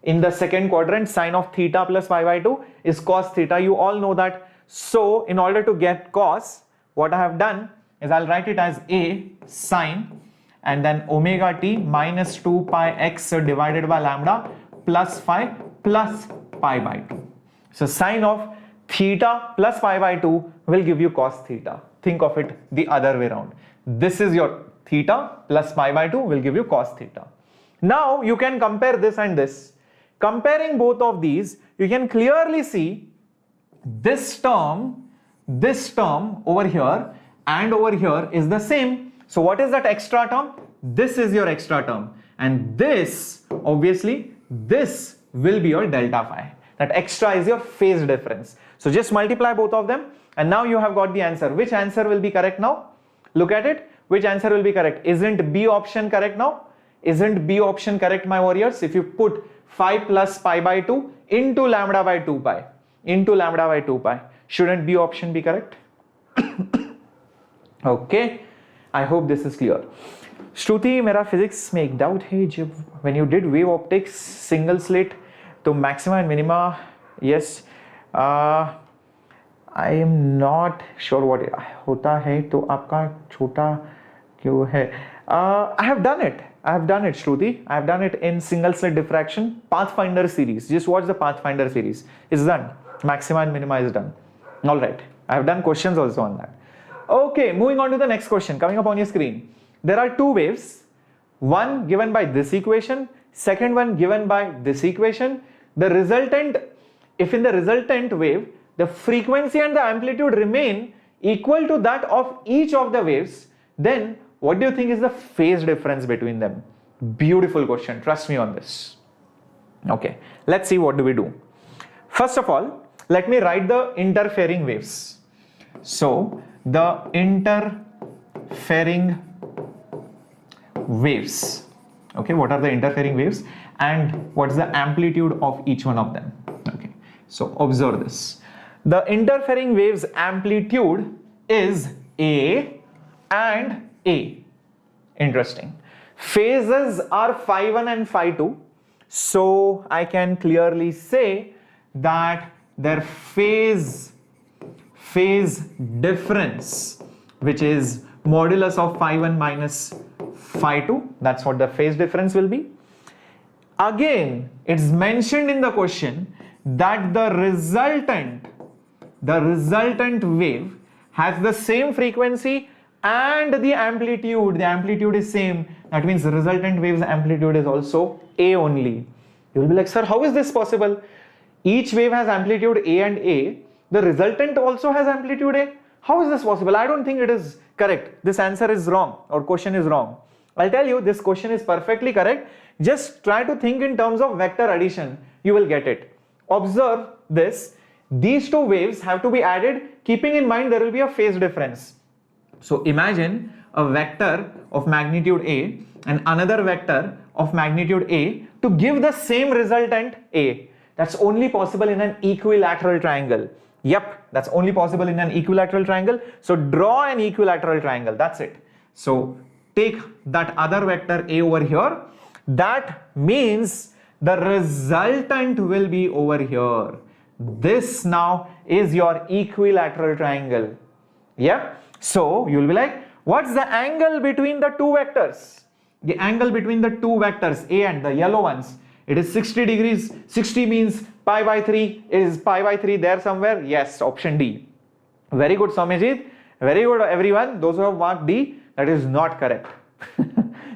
A: In the second quadrant, sine of theta plus pi by 2 is cos theta. You all know that. So in order to get cos, what I have done is I'll write it as A sine and then omega t minus 2 pi x divided by lambda plus phi plus pi by 2. So sine of theta plus pi by 2 will give you cos theta. Think of it the other way around. This is your theta plus pi by 2 will give you cos theta. Now you can compare this and this. Comparing both of these, you can clearly see this term over here and over here is the same. So what is that extra term? This is your extra term. And this, obviously, this will be your delta phi. That extra is your phase difference. So just multiply both of them and now you have got the answer. Which answer will be correct now? Look at it. Which answer will be correct? Isn't B option correct now? Isn't B option correct, my warriors? If you put phi plus pi by 2 into lambda by 2 pi, shouldn't B option be correct? Okay, I hope this is clear. श्रुति, मेरा physics में एक doubt है, जब when you did wave optics single slit तो maxima and minima, yes, I am not sure what होता है तो आपका छोटा क्यों है? I have done it, Shruti. I have done it in single slit diffraction, Pathfinder series. Just watch the Pathfinder series. It's done. Maxima and minima is done. All right. I have done questions also on that. Okay, moving on to the next question coming up on your screen. There are two waves, one given by this equation, second one given by this equation. The resultant, if in the resultant wave, the frequency and the amplitude remain equal to that of each of the waves, then what do you think is the phase difference between them? Beautiful question. Trust me on this. Okay, let's see what do we do. First of all, let me write the interfering waves. So, the interfering waves. Okay, what are the interfering waves and what's the amplitude of each one of them? Okay, so observe this. The interfering waves amplitude is A and A. Interesting. Phases are phi 1 and phi 2. So I can clearly say that their phase difference, which is modulus of phi 1 minus phi 2, that's what the phase difference will be. Again, it's mentioned in the question that the resultant wave has the same frequency and the amplitude is same. That means the resultant wave's amplitude is also A only. You will be like, sir, how is this possible? Each wave has amplitude A and A. The resultant also has amplitude A. How is this possible? I don't think it is correct. This answer is wrong or question is wrong. I'll tell you, this question is perfectly correct. Just try to think in terms of vector addition. You will get it. Observe this. These two waves have to be added, keeping in mind there will be a phase difference. So imagine a vector of magnitude A and another vector of magnitude A to give the same resultant A. That's only possible in an equilateral triangle. Yep, that's only possible in an equilateral triangle. So draw an equilateral triangle. That's it. So take that other vector A over here. That means the resultant will be over here. This now is your equilateral triangle. Yeah. So you will be like, what's the angle between the two vectors? The angle between the two vectors, A and the yellow ones, it is 60 degrees. 60 means pi by 3. Is pi by 3 there somewhere? Yes, option D. Very good, Soumyajit. Very good, everyone. Those who have marked D, that is not correct.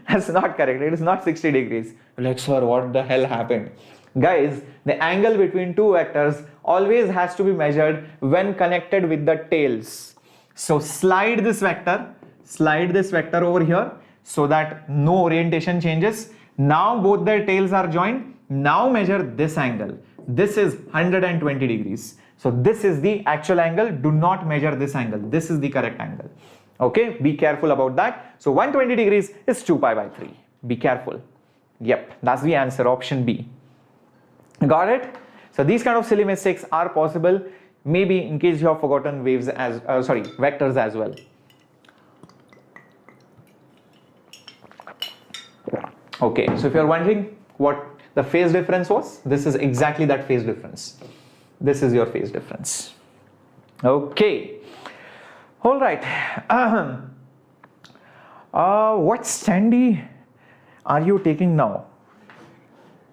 A: That's not correct. It is not 60 degrees. Like, sir, what the hell happened? Guys, the angle between two vectors always has to be measured when connected with the tails. So slide this vector over here so that no orientation changes. Now both their tails are joined. Now measure this angle. This is 120 degrees. So this is the actual angle. Do not measure this angle. This is the correct angle. Okay, be careful about that. So 120 degrees is 2 pi by 3. Be careful. Yep, that's the answer, option B. Got it? So these kind of silly mistakes are possible, maybe in case you have forgotten vectors as well. Okay, so if you're wondering what the phase difference was, this is exactly that phase difference. This is your phase difference. Okay. All right. What standee are you taking now?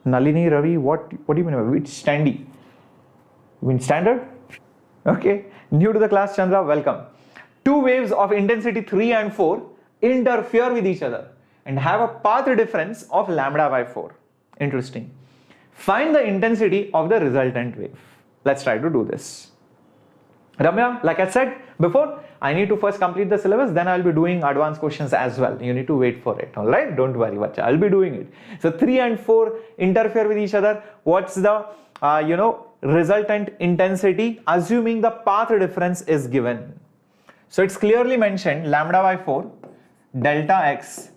A: Nalini, Ravi, what do you mean by which standee? You mean standard? Okay. New to the class, Chandra, welcome. Two waves of intensity 3 and 4 interfere with each other and have a path difference of lambda by 4. Interesting. Find the intensity of the resultant wave. Let's try to do this. Ramya, like I said before, I need to first complete the syllabus, then I'll be doing advanced questions as well. You need to wait for it, alright? Don't worry, bacha, I'll be doing it. So 3 and 4 interfere with each other. What's the, resultant intensity, assuming the path difference is given? So it's clearly mentioned lambda by 4, delta x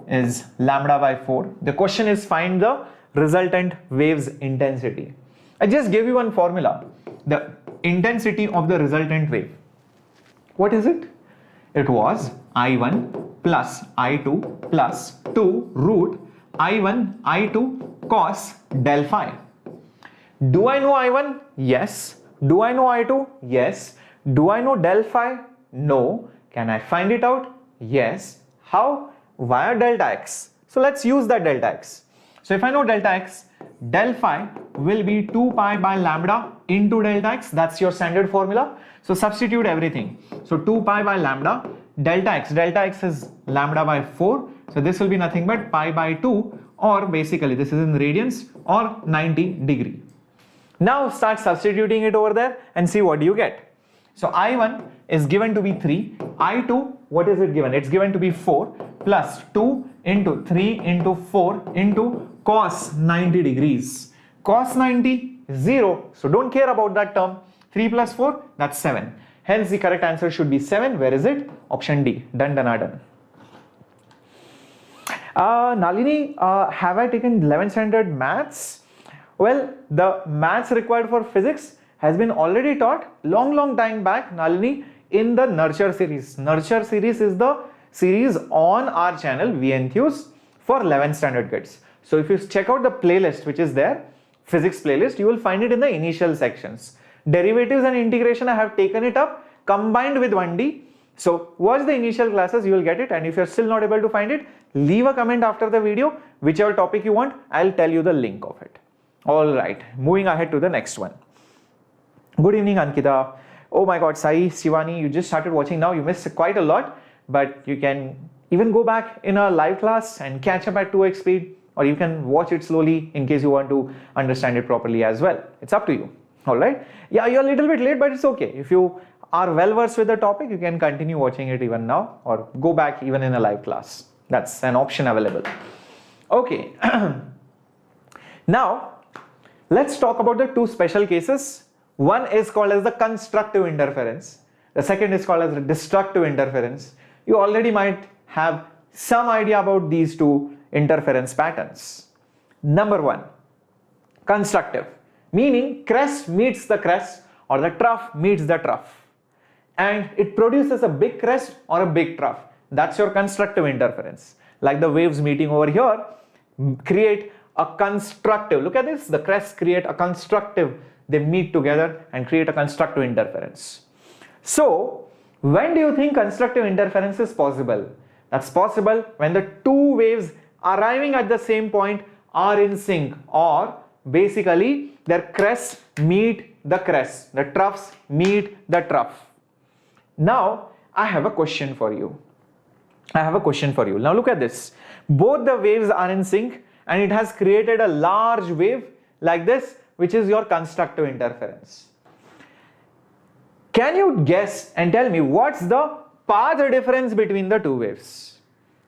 A: is lambda by 4. The question is find the resultant wave's intensity. I just gave you one formula. The intensity of the resultant wave. What is it? It was I1 plus I2 plus 2 root I1 I2 cos del phi. Do I know I1? Yes. Do I know I2? Yes. Do I know del phi? No. Can I find it out? Yes. How? Via delta x. So let's use that delta x. So if I know delta x, del phi will be 2 pi by lambda into delta x. That's your standard formula. So substitute everything. So 2 pi by lambda, delta x is lambda by 4. So this will be nothing but pi by 2, or basically this is in radians, or 90 degree. Now start substituting it over there and see what you get. So I1 is given to be 3. I2, what is it given? It's given to be 4 plus 2 into 3 into 4 into cos 90 degrees. Cos 90 is 0. So don't care about that term. 3 plus 4, that's 7. Hence the correct answer should be 7. Where is it? Option D. Done, done, done. Nalini, have I taken 11th standard maths? Well, the maths required for physics has been already taught long time back, Nalini, in the Nurture series. Nurture series is the series on our channel, Enthuse, for 11th standard kids. So if you check out the playlist which is there, physics playlist, you will find it in the initial sections. Derivatives and integration, I have taken it up combined with 1D. So watch the initial classes, you will get it. And if you're still not able to find it, leave a comment after the video, whichever topic you want, I'll tell you the link of it. All right, moving ahead to the next one. Good evening, Ankita. Oh my God, Sai, Shivani, you just started watching now. You missed quite a lot, but you can even go back in a live class and catch up at 2x speed, or you can watch it slowly in case you want to understand it properly as well. It's up to you. All right. Yeah, you're a little bit late, but it's okay. If you are well versed with the topic, you can continue watching it even now, or go back even in a live class. That's an option available. Okay. Now, let's talk about the two special cases. One is called as the constructive interference. The second is called as the destructive interference. You already might have some idea about these two interference patterns. Number one, constructive, meaning crest meets the crest or the trough meets the trough, and it produces a big crest or a big trough. That's your constructive interference. Like the waves meeting over here create a constructive, look at this, the crests create a constructive, they meet together and create a constructive interference. So when do you think constructive interference is possible? That's possible when the two waves arriving at the same point are in sync, or basically their crests meet the crests, the troughs meet the trough. Now I have a question for you. Now look at this. Both the waves are in sync and it has created a large wave like this, which is your constructive interference. Can you guess and tell me what's the path difference between the two waves?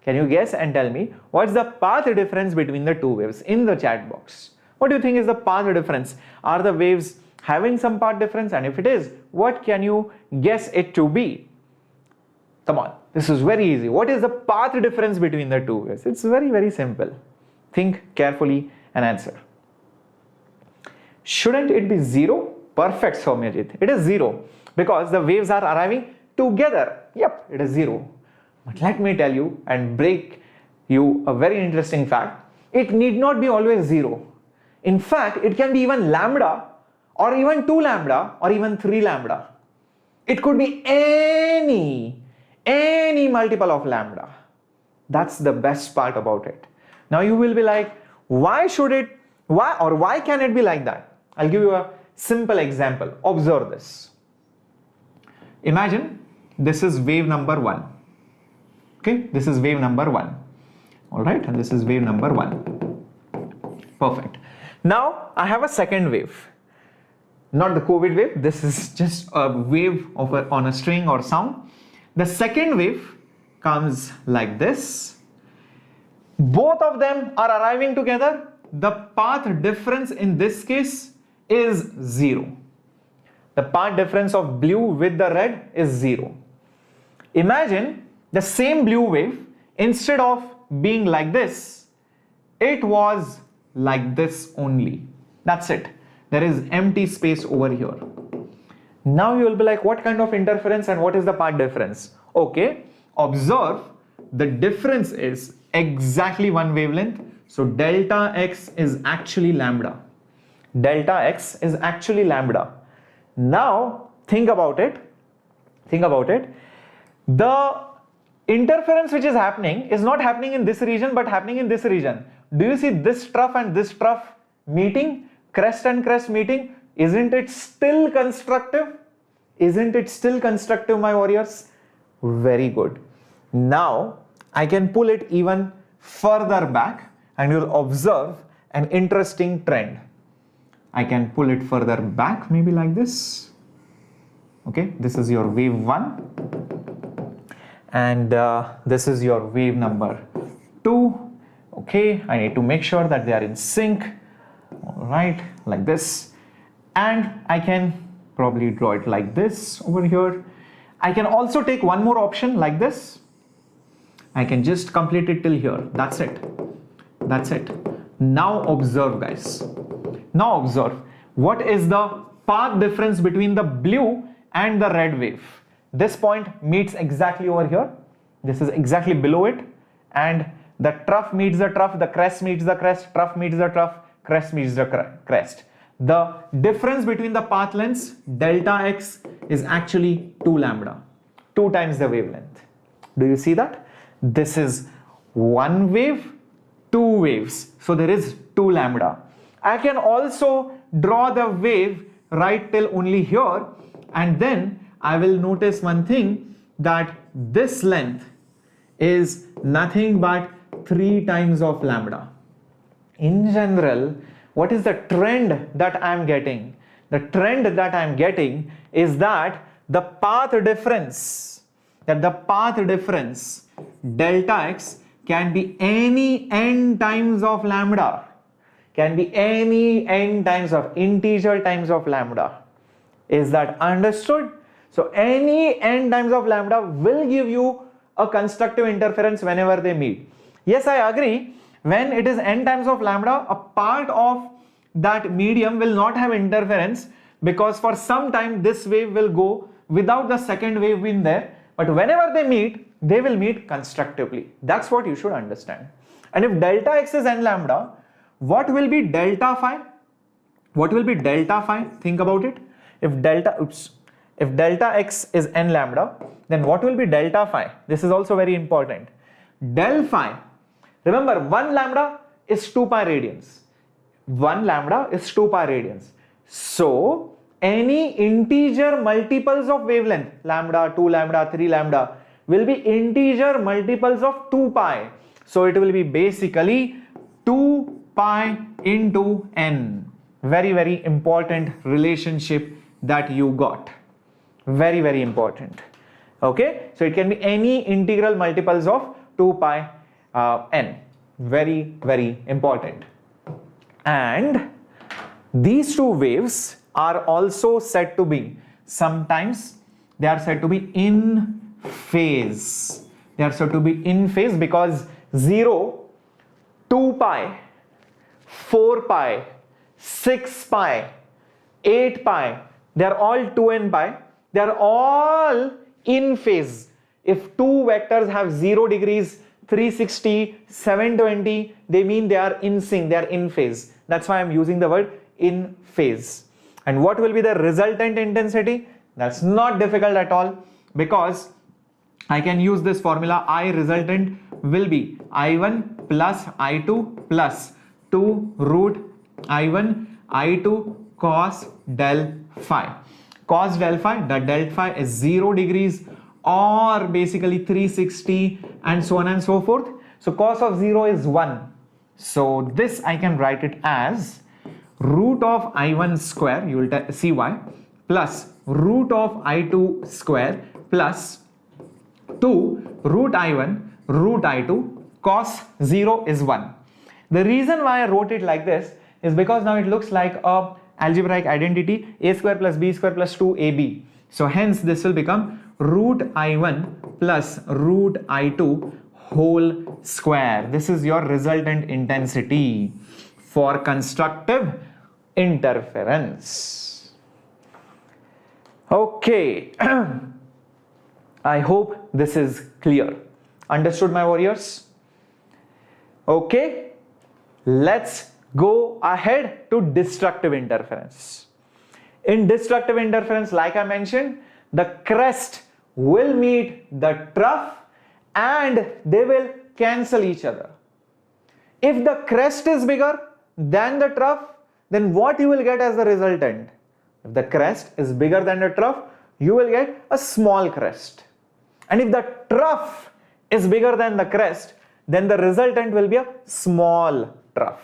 A: Can you guess and tell me what's the path difference between the two waves in the chat box? What do you think is the path difference? Are the waves having some path difference? And if it is, what can you guess it to be? Come on, this is very easy. What is the path difference between the two waves? It's very, very simple. Think carefully and answer. Shouldn't it be 0? Perfect, Soumyajit. It is 0 because the waves are arriving together. Yep, it is 0. But let me tell you and break you a very interesting fact. It need not be always 0. In fact, it can be even lambda or even 2 lambda or even 3 lambda. It could be any multiple of lambda. That's the best part about it. Now you will be like, why can it be like that? I'll give you a simple example. Observe this. Imagine this is wave number 1. Okay, this is wave number 1. Alright, and this is wave number 1. Perfect. Now I have a second wave. Not the COVID wave, this is just a wave on a string or sound. The second wave comes like this. Both of them are arriving together. The path difference in this case is 0. The path difference of blue with the red is 0. Imagine the same blue wave, instead of being like this, it was like this only. That's it. There is empty space over here. Now you will be like, what kind of interference and what is the path difference? Okay, observe the difference is exactly one wavelength. So delta x is actually lambda. Delta x is actually lambda. Now think about it. The interference which is happening is not happening in this region but happening in this region. Do you see this trough and this trough meeting? Crest and crest meeting? Isn't it still constructive? Isn't it still constructive, my warriors? Very good. Now I can pull it even further back and you'll observe an interesting trend. I can pull it further back, maybe like this. Okay, this is your wave 1 and this is your wave number 2. Okay, I need to make sure that they are in sync. All right, like this. And I can probably draw it like this over here. I can also take one more option like this. I can just complete it till here. That's it. That's it. Now observe, guys. Now observe. What is the path difference between the blue and the red wave? This point meets exactly over here. This is exactly below it. And the trough meets the trough, the crest meets the crest, trough meets the trough, crest meets the crest. The difference between the path lengths, delta x, is actually 2 lambda, 2 times the wavelength. Do you see that? This is one wave, 2 waves. So there is 2 lambda. I can also draw the wave right till only here, and then I will notice one thing, that this length is nothing but 3 times of lambda. In general, what is the trend that I am getting? The trend that I am getting is that the path difference, delta x, can be any n times of lambda, can be any n times of integer times of lambda. Is that understood? So any n times of lambda will give you a constructive interference whenever they meet. Yes, I agree. When it is n times of lambda, a part of that medium will not have interference because for some time this wave will go without the second wave being there. But whenever they meet, they will meet constructively. That's what you should understand. And if delta x is n lambda, what will be delta phi? What will be delta phi? Think about it. If delta x is n lambda, then what will be delta phi? This is also very important. Del phi, remember 1 lambda is 2 pi radians. 1 lambda is 2 pi radians. So any integer multiples of wavelength, lambda, 2 lambda, 3 lambda, will be integer multiples of 2 pi. So it will be basically 2 pi into n. very, very important relationship that you got. Very, very important. Okay, so it can be any integral multiples of 2 pi n. Very, very important. And these two waves are also said to be, sometimes they are said to be in phase. They are said to be in phase because 0, 2 pi, 4 pi, 6 pi, 8 pi, they are all 2n pi. They are all in phase. If two vectors have 0 degrees, 360, 720, they mean they are in sync, they are in phase. That's why I'm using the word in phase. And what will be the resultant intensity? That's not difficult at all, because I can use this formula. I resultant will be I1 plus I2 plus 2 root I1 I2 cos del phi. Cos del phi, the del phi is 0 degrees or basically 360 and so on and so forth. So cos of 0 is 1. So this I can write it as root of I1 square, you will see why, plus root of I2 square plus 2 root I1 root I2 cos 0 is 1. The reason why I wrote it like this is because now it looks like a algebraic identity, a square plus b square plus 2ab. So hence this will become root I1 plus root I2 whole square. This is your resultant intensity for constructive interference. Okay. I hope this is clear. Understood, my warriors? Okay. Let's go ahead to destructive interference. In destructive interference, like I mentioned, the crest will meet the trough and they will cancel each other. If the crest is bigger than the trough, then what you will get as the resultant? If the crest is bigger than the trough, you will get a small crest. And if the trough is bigger than the crest, then the resultant will be a small trough.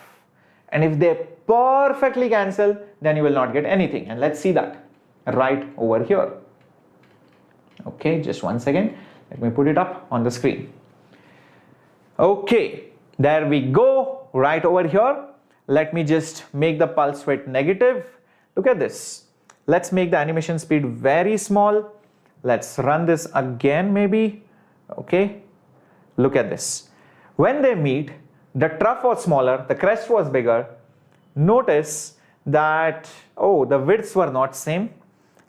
A: And if they perfectly cancel, then you will not get anything. And let's see that right over here. Okay, just one second. Let me put it up on the screen. Okay, there we go, right over here. Let me just make the pulse width negative. Look at this. Let's make the animation speed very small. Let's run this again maybe. Okay, look at this. When they meet, the trough was smaller, the crest was bigger. Notice that, oh, the widths were not same.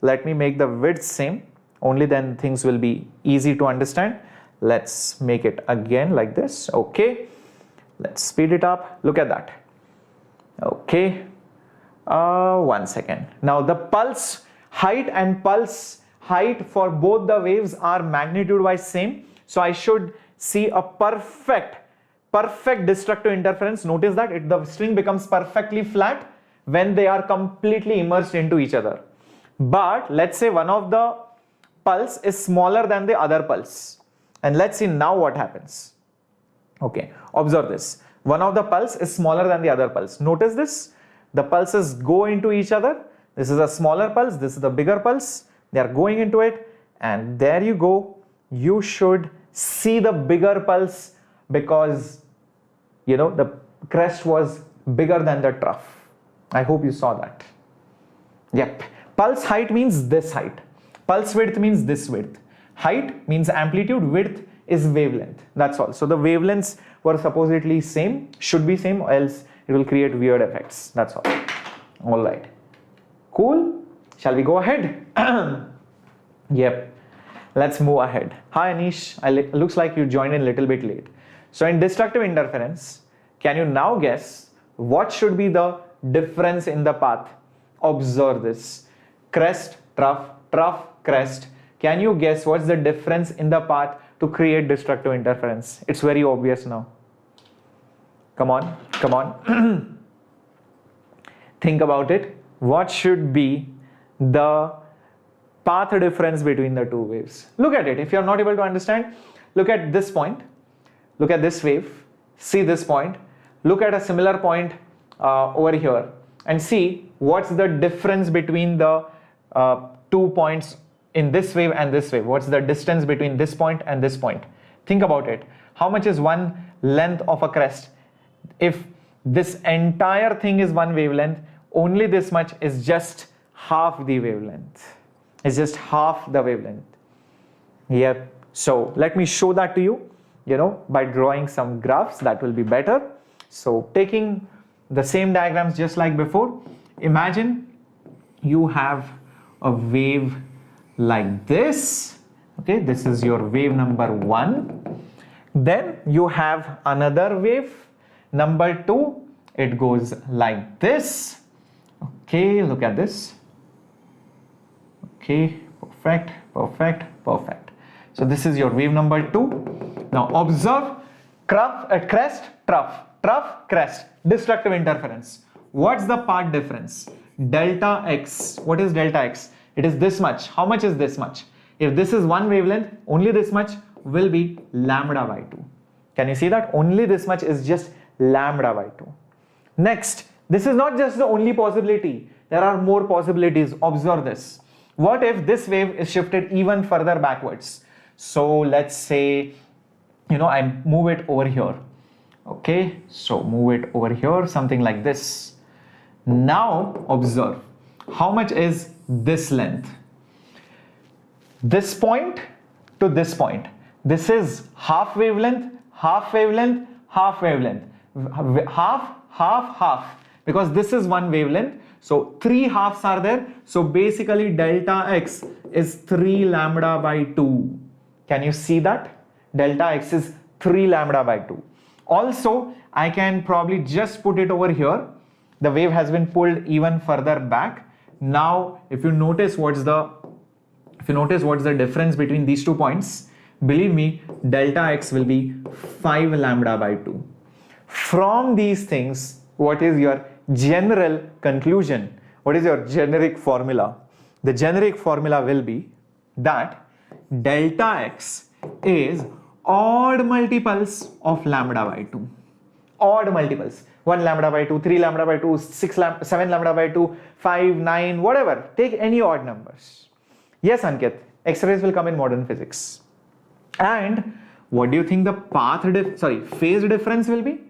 A: Let me make the width same. Only then things will be easy to understand. Let's make it again like this. Okay, let's speed it up. Look at that. Okay, 1 second. Now the pulse height and pulse height for both the waves are magnitude wise same. So I should see a perfect destructive interference. Notice that the string becomes perfectly flat when they are completely immersed into each other. But let's say one of the pulse is smaller than the other pulse. And let's see now what happens. Okay, observe this. One of the pulse is smaller than the other pulse. Notice this. The pulses go into each other. This is a smaller pulse. This is the bigger pulse. They are going into it. And there you go. You should see the bigger pulse because, you know, the crest was bigger than the trough. I hope you saw that. Yep. Pulse height means this height. Pulse width means this width. Height means amplitude. Width is wavelength. That's all. So the wavelengths were supposedly same, should be same, or else it will create weird effects. That's all. All right. Cool. Shall we go ahead? Yep. Let's move ahead. Hi Anish. Looks like you joined in a little bit late. So in destructive interference, can you now guess what should be the difference in the path? Observe this. Crest, trough, trough, crest. Can you guess what's the difference in the path to create destructive interference? It's very obvious now. Come on, come on. Think about it. What should be the path difference between the two waves? Look at it. If you're not able to understand, look at this point. Look at this wave. See this point. Look at a similar point over here. and see what's the difference between the 2 points in this wave and this wave. What's the distance between this point and this point? Think about it. How much is one length of a crest? If this entire thing is one wavelength, only this much is just half the wavelength. It's just half the wavelength. Yep. So let me show that to you, by drawing some graphs. That will be better. So taking the same diagrams just like before, imagine you have a wave like this. Okay, this is your wave number 1. Then you have another wave, number 2. It goes like this. Okay, look at this. Okay, perfect, perfect, perfect. So this is your wave number 2. Now observe crest, trough, crest, destructive interference. What's the path difference? Delta x. What is delta x? It is this much. How much is this much? If this is one wavelength, only this much will be lambda by 2. Can you see that? Only this much is just lambda by 2. Next, this is not just the only possibility. There are more possibilities. Observe this. What if this wave is shifted even further backwards? So let's say, I move it over here. Okay, so move it over here, something like this. Now observe, how much is this length? This point to this point. This is half wavelength, half wavelength, half wavelength. Half. Because this is one wavelength. So 3 halves are there. So basically delta x is 3 lambda by 2. Can you see that? Delta x is 3 lambda by 2. Also, I can probably just put it over here. The wave has been pulled even further back. Now, if you notice what's the difference between these 2 points, believe me, delta x will be 5 lambda by 2. From these things, what is your general conclusion? What is your generic formula? The generic formula will be that delta x is odd multiples of lambda by 2. Odd multiples. 1 lambda by 2, 3 lambda by 2, 7 lambda by 2, 5, 9, whatever. Take any odd numbers. Yes, Ankit, X-rays will come in modern physics. And what do you think the phase difference will be?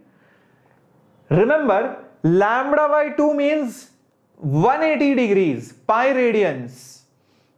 A: Remember, lambda by 2 means 180 degrees, pi radians.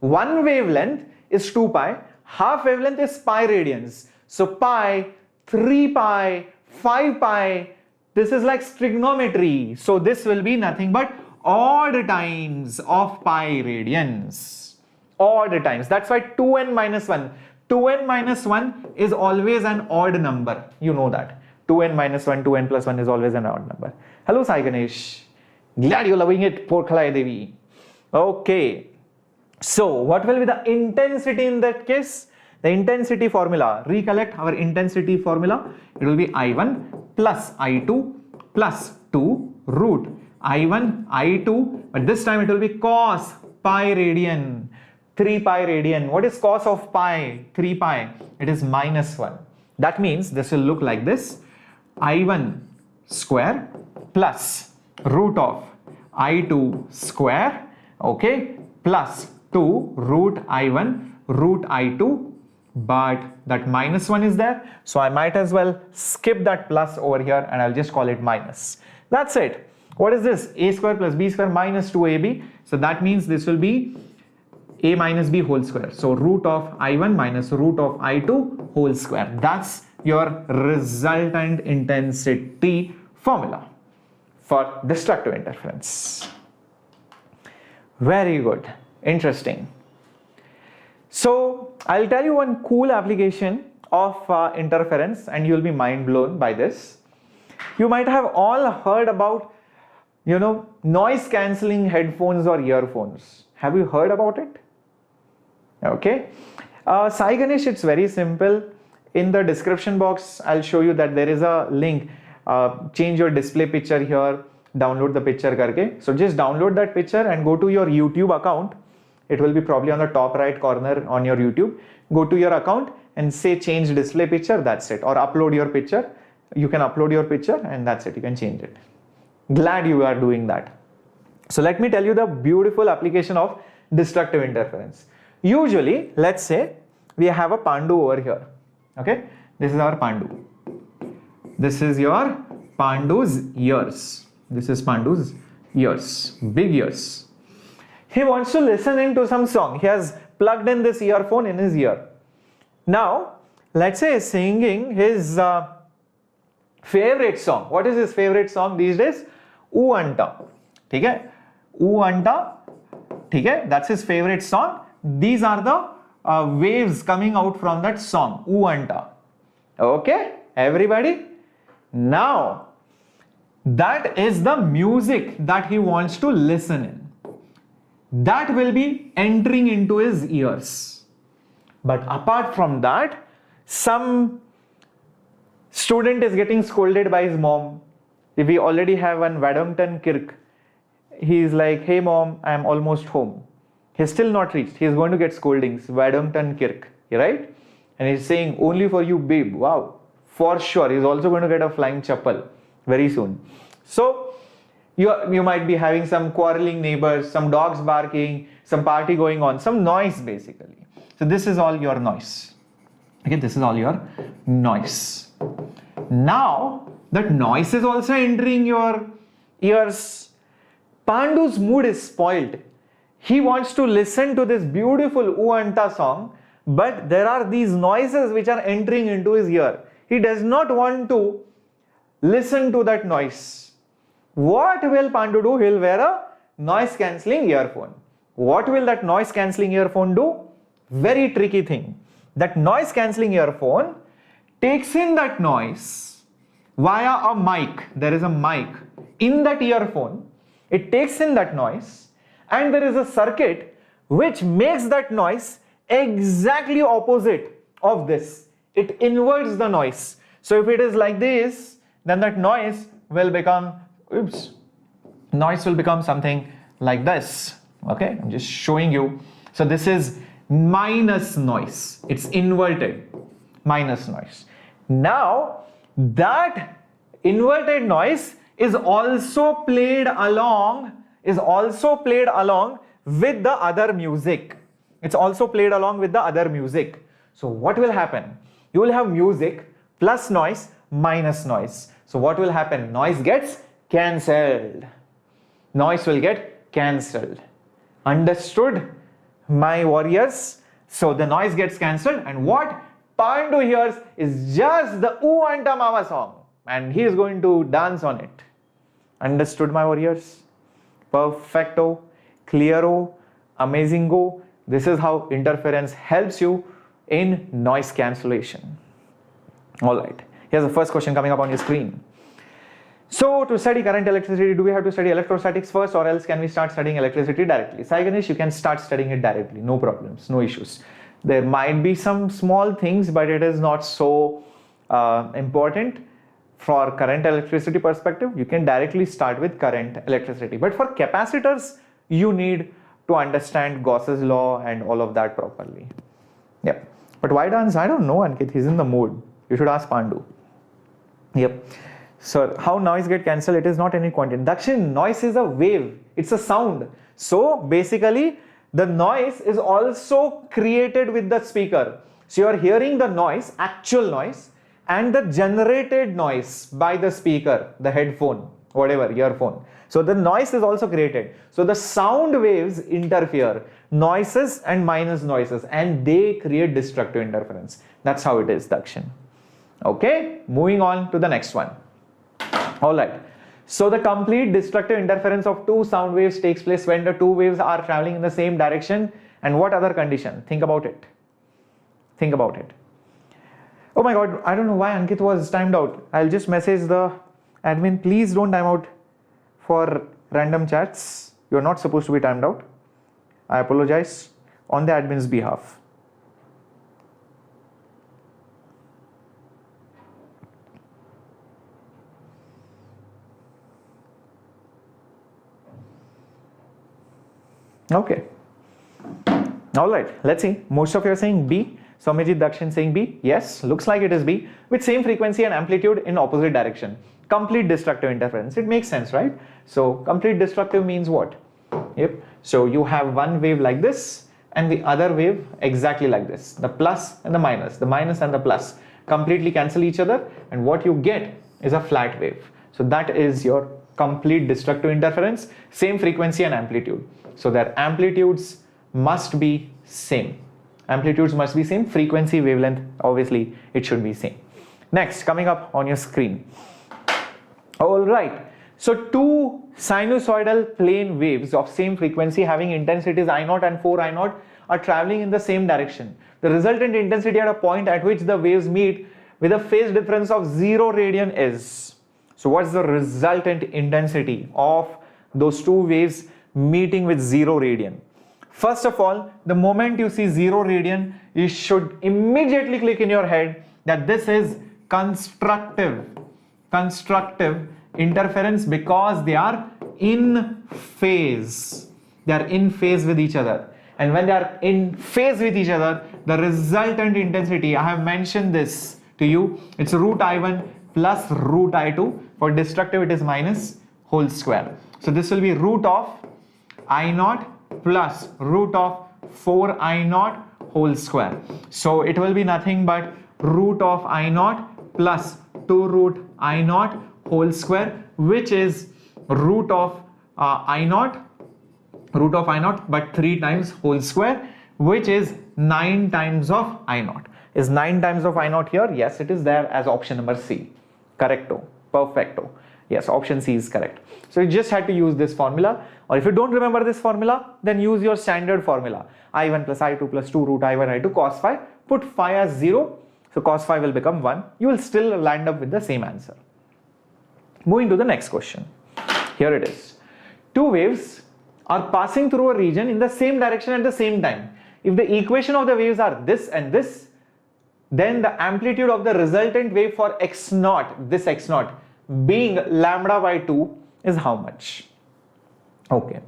A: One wavelength is 2 pi, half wavelength is pi radians. So pi, 3 pi, 5 pi, this is like trigonometry. So this will be nothing but odd times of pi radians. Odd times. That's why 2n minus 1. 2n minus 1 is always an odd number. You know that. 2n minus 1, 2n plus 1 is always an odd number. Hello, Sai Ganesh. Glad you're loving it, poor Khalai Devi. Okay. So, what will be the intensity in that case? The intensity formula. Recollect our intensity formula. It will be I1 plus I2 plus 2 root I1, I2. But this time it will be cos pi radian. 3 pi radian. What is cos of pi? 3 pi. It is minus 1. That means this will look like this. I1 square plus root of I2 square, okay, plus 2 root I1 root I2, but that minus 1 is there, so I might as well skip that plus over here and I'll just call it minus. That's it. What is this? A square plus B square minus 2AB. So that means this will be A minus B whole square. So root of I1 minus root of I2 whole square. That's your resultant intensity formula for destructive interference. Very good. Interesting. So I'll tell you one cool application of interference and you'll be mind blown by this. You might have all heard about, noise cancelling headphones or earphones. Have you heard about it? Okay. Sai Ganesh, it's very simple. In the description box, I'll show you that there is a link. Change your display picture here, download the picture karke. So just download that picture and go to your YouTube account. It will be probably on the top right corner on your YouTube. Go to your account and say change display picture, that's it. Or upload your picture. You can upload your picture and that's it. You can change it. Glad you are doing that. So let me tell you the beautiful application of destructive interference. Usually, let's say we have a pandu over here. Okay, this is our pandu. This is your pandu's ears. This is pandu's ears, big ears. He wants to listen into some song. He has plugged in this earphone in his ear. Now, let's say he's singing his favorite song. What is his favorite song these days? Oo Anta. Okay? Oo Anta. Okay? That's his favorite song. These are the waves coming out from that song. Oo Anta. Okay? Everybody? Now, that is the music that he wants to listen in. That will be entering into his ears. But apart from that, some student is getting scolded by his mom. If we already have one Vedantu Kirk, he is like, hey mom, I am almost home. He's still not reached. He's going to get scoldings. Vedantu Kirk, right? And he's saying, only for you, babe. Wow. For sure. He's also going to get a flying chappal very soon. So, you might be having some quarreling neighbors, some dogs barking, some party going on, some noise basically. So this is all your noise. Okay, this is all your noise. Now, that noise is also entering your ears. Pandu's mood is spoiled. He wants to listen to this beautiful Oo Anta song, but there are these noises which are entering into his ear. He does not want to listen to that noise. What will Pandu do? He will wear a noise cancelling earphone. What will that noise cancelling earphone do? Very tricky thing. That noise cancelling earphone takes in that noise via a mic. There is a mic in that earphone. It takes in that noise, and there is a circuit which makes that noise exactly opposite of this. It inverts the noise. So if it is like this, then that noise will become something like this. Okay, I'm just showing you. So this is minus noise. It's inverted minus noise. Now that inverted noise is also played along with the other music. It's also played along with the other music. So what will happen? You will have music plus noise minus noise. So what will happen? Noise gets cancelled. Noise will get cancelled. Understood, my warriors? So the noise gets cancelled, and what Pandu hears is just the Oo Anta Mama song, and he is going to dance on it. Understood, my warriors? Perfecto, clearo, amazingo. This is how interference helps you in noise cancellation. Alright, here's the first question coming up on your screen. So to study current electricity, do we have to study electrostatics first, or else can we start studying electricity directly? Sai Ganesh, you can start studying it directly, no problems, no issues. There might be some small things, but it is not so important. For current electricity perspective, you can directly start with current electricity. But for capacitors, you need to understand Gauss's law and all of that properly. Yep. But why dance? I don't know, Ankit. He's in the mood. You should ask Pandu. Yep. So how noise get cancelled? It is not any quantity. Dakshin, noise is a wave. It's a sound. So basically, the noise is also created with the speaker. So you are hearing the noise, actual noise, and the generated noise by the speaker, the headphone, whatever, earphone. So the noise is also created. So the sound waves interfere, noises and minus noises, and they create destructive interference. That's how it is, Dakshin. Okay, moving on to the next one. Alright, so the complete destructive interference of two sound waves takes place when the two waves are traveling in the same direction. And what other condition? Think about it. Think about it. Oh my god, I don't know why Ankit was timed out. I'll just message the admin, please don't time out for random chats. You're not supposed to be timed out. I apologize on the admin's behalf. Okay. Alright, let's see. Most of you are saying B. Somajit Dakshin saying B. Yes, looks like it is B, with same frequency and amplitude in opposite direction. Complete destructive interference. It makes sense, right? So complete destructive means what? Yep. So you have one wave like this and the other wave exactly like this. The plus and the minus and the plus completely cancel each other, and what you get is a flat wave. So that is your complete destructive interference, same frequency and amplitude. So their amplitudes must be same. Amplitudes must be same, frequency, wavelength, obviously it should be same. Next, coming up on your screen. All right, so two sinusoidal plane waves of same frequency having intensities I0 and 4I0 are traveling in the same direction. The resultant intensity at a point at which the waves meet with a phase difference of 0 radian is. So what's the resultant intensity of those two waves meeting with 0 radian? First of all, the moment you see 0 radian, you should immediately click in your head that this is constructive interference, because they are in phase. They are in phase with each other. And when they are in phase with each other, the resultant intensity, I have mentioned this to you, it's root I1 plus root I2. For destructive, it is minus whole square. So this will be root of I0 plus root of 4I0 whole square. So it will be nothing but root of I0 plus 2 root I0 whole square, which is root of I0 but 3 times whole square, which is 9 times of I0. Is 9 times of I0 here? Yes, it is there as option number C. Correcto. Perfecto. Yes, option C is correct. So you just had to use this formula, or if you don't remember this formula, then use your standard formula. I1 plus I2 plus 2 root I1 I2 cos phi. Put phi as 0. So cos phi will become 1. You will still land up with the same answer. Moving to the next question. Here it is. Two waves are passing through a region in the same direction at the same time. If the equation of the waves are this and this, then the amplitude of the resultant wave for x0, this x0, being lambda by 2 is how much? Okay,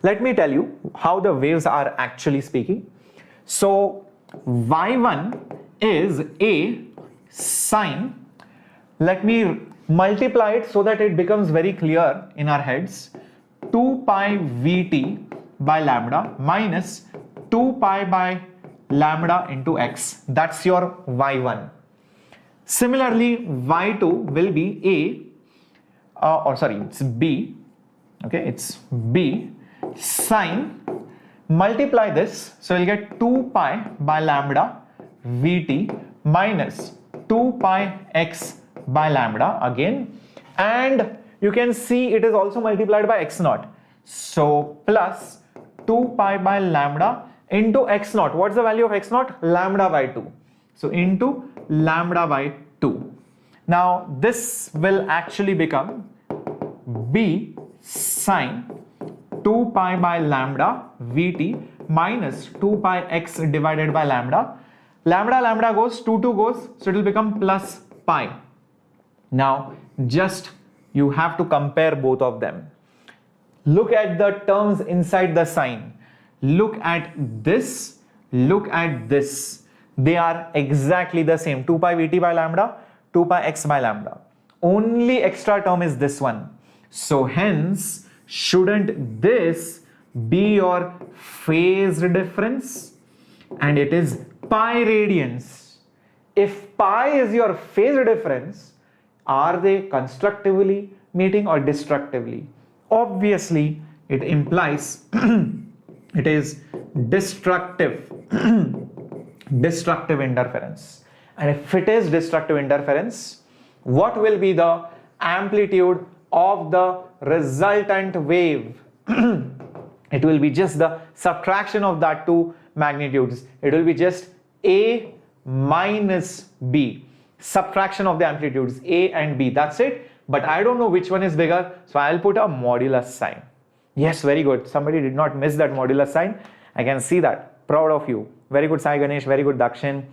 A: let me tell you how the waves are actually speaking. So y1 is a sine, let me multiply it so that it becomes very clear in our heads, 2 pi vt by lambda minus 2 pi by lambda into x. That's your y1. Similarly, y2 will be it's b. Okay, it's b sine, multiply this, so you'll get 2 pi by lambda vt minus 2 pi x by lambda again, and you can see it is also multiplied by x0. So plus 2 pi by lambda into x0. What's the value of x0? Lambda by 2. So into lambda by 2. Now this will actually become b sine 2 pi by lambda vt minus 2 pi x divided by lambda. Lambda goes, 2 goes, so it will become plus pi. Now just you have to compare both of them. Look at the terms inside the sign. Look at this, look at this. They are exactly the same. 2 pi vt by lambda, 2 pi x by lambda. Only extra term is this one. So hence, shouldn't this be your phase difference? And it is pi radians. If pi is your phase difference, are they constructively meeting or destructively? Obviously, it implies it is destructive interference. And if it is destructive interference, what will be the amplitude of the resultant wave? It will be just the subtraction of that two magnitudes. It will be just A minus B. Subtraction of the amplitudes A and B. That's it. But I don't know which one is bigger, so I'll put a modulus sign. Yes, very good. Somebody did not miss that modulus sign. I can see that. Proud of you. Very good, Sai Ganesh. Very good, Dakshin.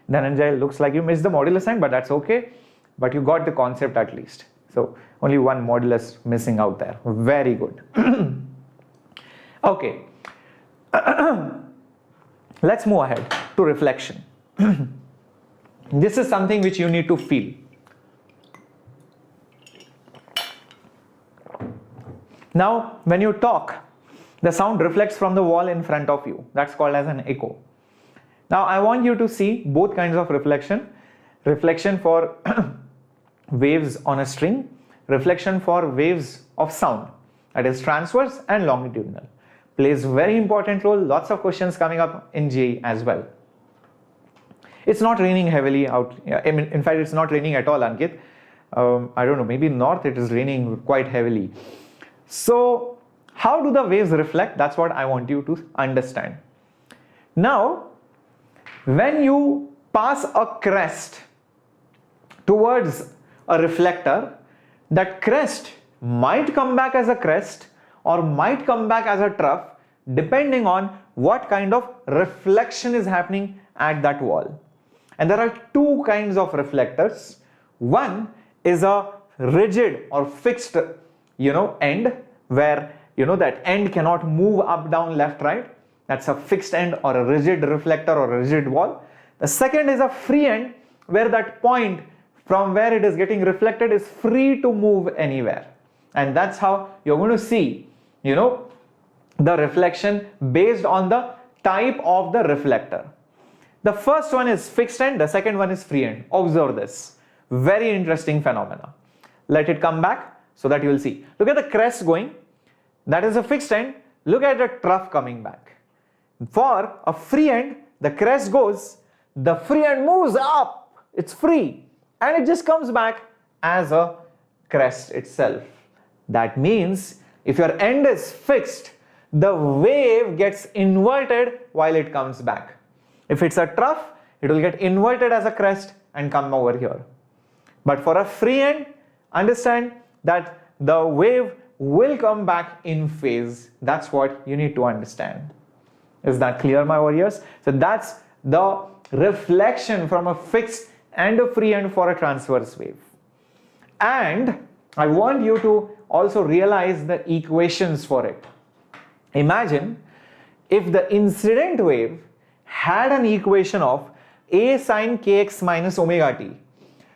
A: Dhananjay, looks like you missed the modulus sign, but that's okay. But you got the concept at least. So only one modulus missing out there. Very good. Okay. Let's move ahead to reflection. This is something which you need to feel. Now, when you talk, the sound reflects from the wall in front of you. That's called as an echo. Now, I want you to see both kinds of reflection. Reflection for waves on a string, reflection for waves of sound, that is transverse and longitudinal. Plays very important role. Lots of questions coming up in JEE as well. It's not raining heavily out. I mean, in fact, it's not raining at all, Ankit. I don't know, maybe in north it is raining quite heavily. So how do the waves reflect? That's what I want you to understand. Now, when you pass a crest towards a reflector, that crest might come back as a crest or might come back as a trough, depending on what kind of reflection is happening at that wall. And there are two kinds of reflectors. One is a rigid or fixed, end, where that end cannot move up, down, left, right. That's a fixed end or a rigid reflector or a rigid wall. The second is a free end, where that point from where it is getting reflected is free to move anywhere. And that's how you're going to see, the reflection based on the type of the reflector. The first one is fixed end, the second one is free end. Observe this. Very interesting phenomena. Let it come back so that you will see. Look at the crest going. That is a fixed end. Look at the trough coming back. For a free end, the crest goes, the free end moves up. It's free. And it just comes back as a crest itself. That means if your end is fixed, the wave gets inverted while it comes back. If it's a trough, it will get inverted as a crest and come over here. But for a free end, understand that the wave will come back in phase. That's what you need to understand. Is that clear, my warriors? So that's the reflection from a fixed and a free end for a transverse wave. And I want you to also realize the equations for it. Imagine if the incident wave had an equation of a sine kx minus omega t.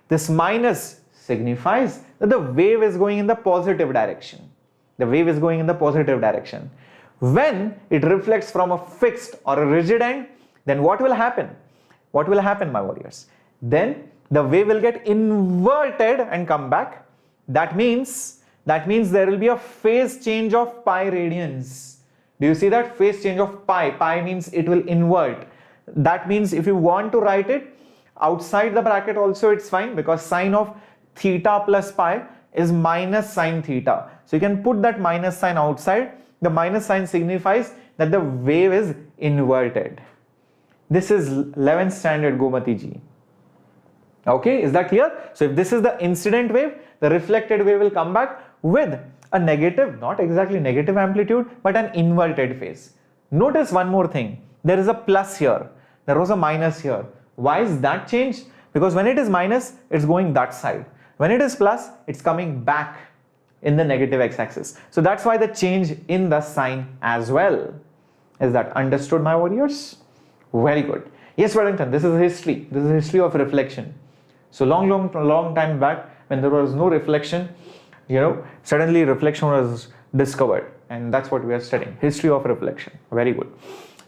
A: This minus signifies that the wave is going in the positive direction. The wave is going in the positive direction. When it reflects from a fixed or a rigid end, then what will happen? What will happen, my warriors? Then the wave will get inverted and come back. That means there will be a phase change of pi radians. Do you see that? Phase change of pi. Pi means it will invert. That means if you want to write it outside the bracket also, it's fine, because sine of theta plus pi is minus sine theta. So you can put that minus sign outside. The minus sign signifies that the wave is inverted. This is 11th standard Gomati ji. Okay, is that clear? So if this is the incident wave, the reflected wave will come back with a negative, not exactly negative amplitude, but an inverted phase. Notice one more thing. There is a plus here. There was a minus here. Why is that changed? Because when it is minus, it's going that side. When it is plus, it's coming back in the negative x-axis. So that's why the change in the sign as well. Is that understood, my warriors? Very good. Yes, Vedantu, this is history. This is history of reflection. So long time back, when there was no reflection, suddenly reflection was discovered, and that's what we are studying. History of reflection. Very good.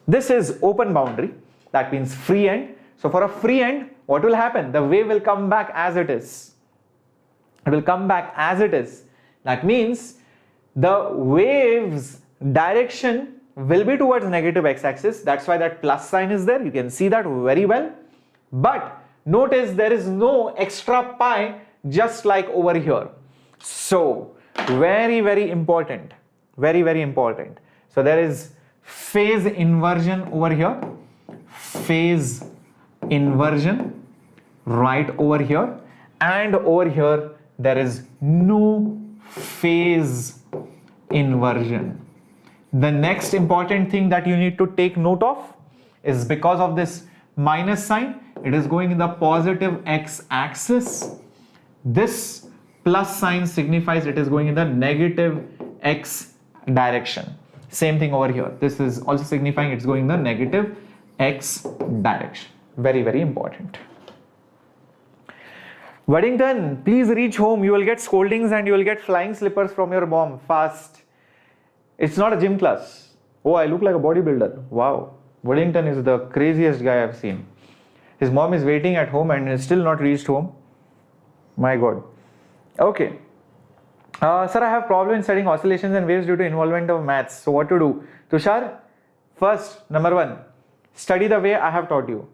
A: This is open boundary. That means free end. So for a free end, what will happen? The wave will come back as it is. It will come back as it is. That means the wave's direction will be towards negative x-axis. That's why that plus sign is there. You can see that very well. But notice there is no extra pi, just like over here. So very, very important. Very, very important. So there is phase inversion over here. Phase inversion right over here. And over here there is no phase inversion. The next important thing that you need to take note of is, because of this minus sign, it is going in the positive x-axis. This plus sign signifies it is going in the negative x direction. Same thing over here. This is also signifying it's going in the negative x direction. Very, very important. Vedantu, please reach home. You will get scoldings and you will get flying slippers from your mom fast. It's not a gym class. Oh, I look like a bodybuilder. Wow. Vedantu is the craziest guy I've seen. His mom is waiting at home and is still not reached home. My God. Okay. Sir, I have problem in studying oscillations and waves due to involvement of maths. So what to do? Tushar, first, number 1, study the way I have taught you.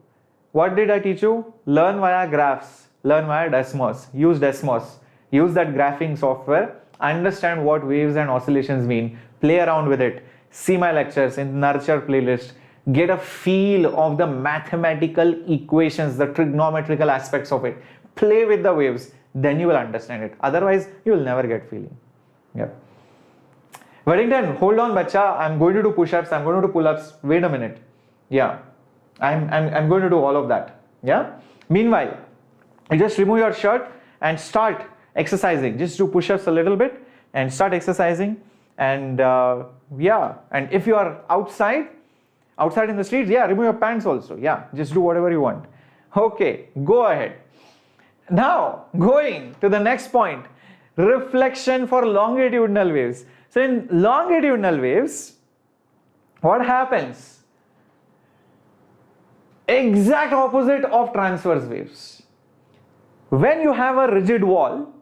A: What did I teach you? Learn via graphs. Learn via Desmos. Use Desmos. Use that graphing software. Understand what waves and oscillations mean. Play around with it. See my lectures in Nurture playlist. Get a feel of the mathematical equations, the trigonometrical aspects of it. Play with the waves. Then you will understand it. Otherwise, you will never get feeling. Yep. Vedantu, hold on, bacha. I'm going to do push-ups. I'm going to do pull-ups. Wait a minute. Yeah. I'm going to do all of that. Yeah. Meanwhile, you just remove your shirt and start exercising. Just do push-ups a little bit and start exercising. And yeah. And if you are outside in the streets, yeah, remove your pants also. Yeah. Just do whatever you want. Okay. Go ahead. Now, going to the next point, reflection for longitudinal waves. So in longitudinal waves, what happens? Exact opposite of transverse waves. When you have a rigid wall,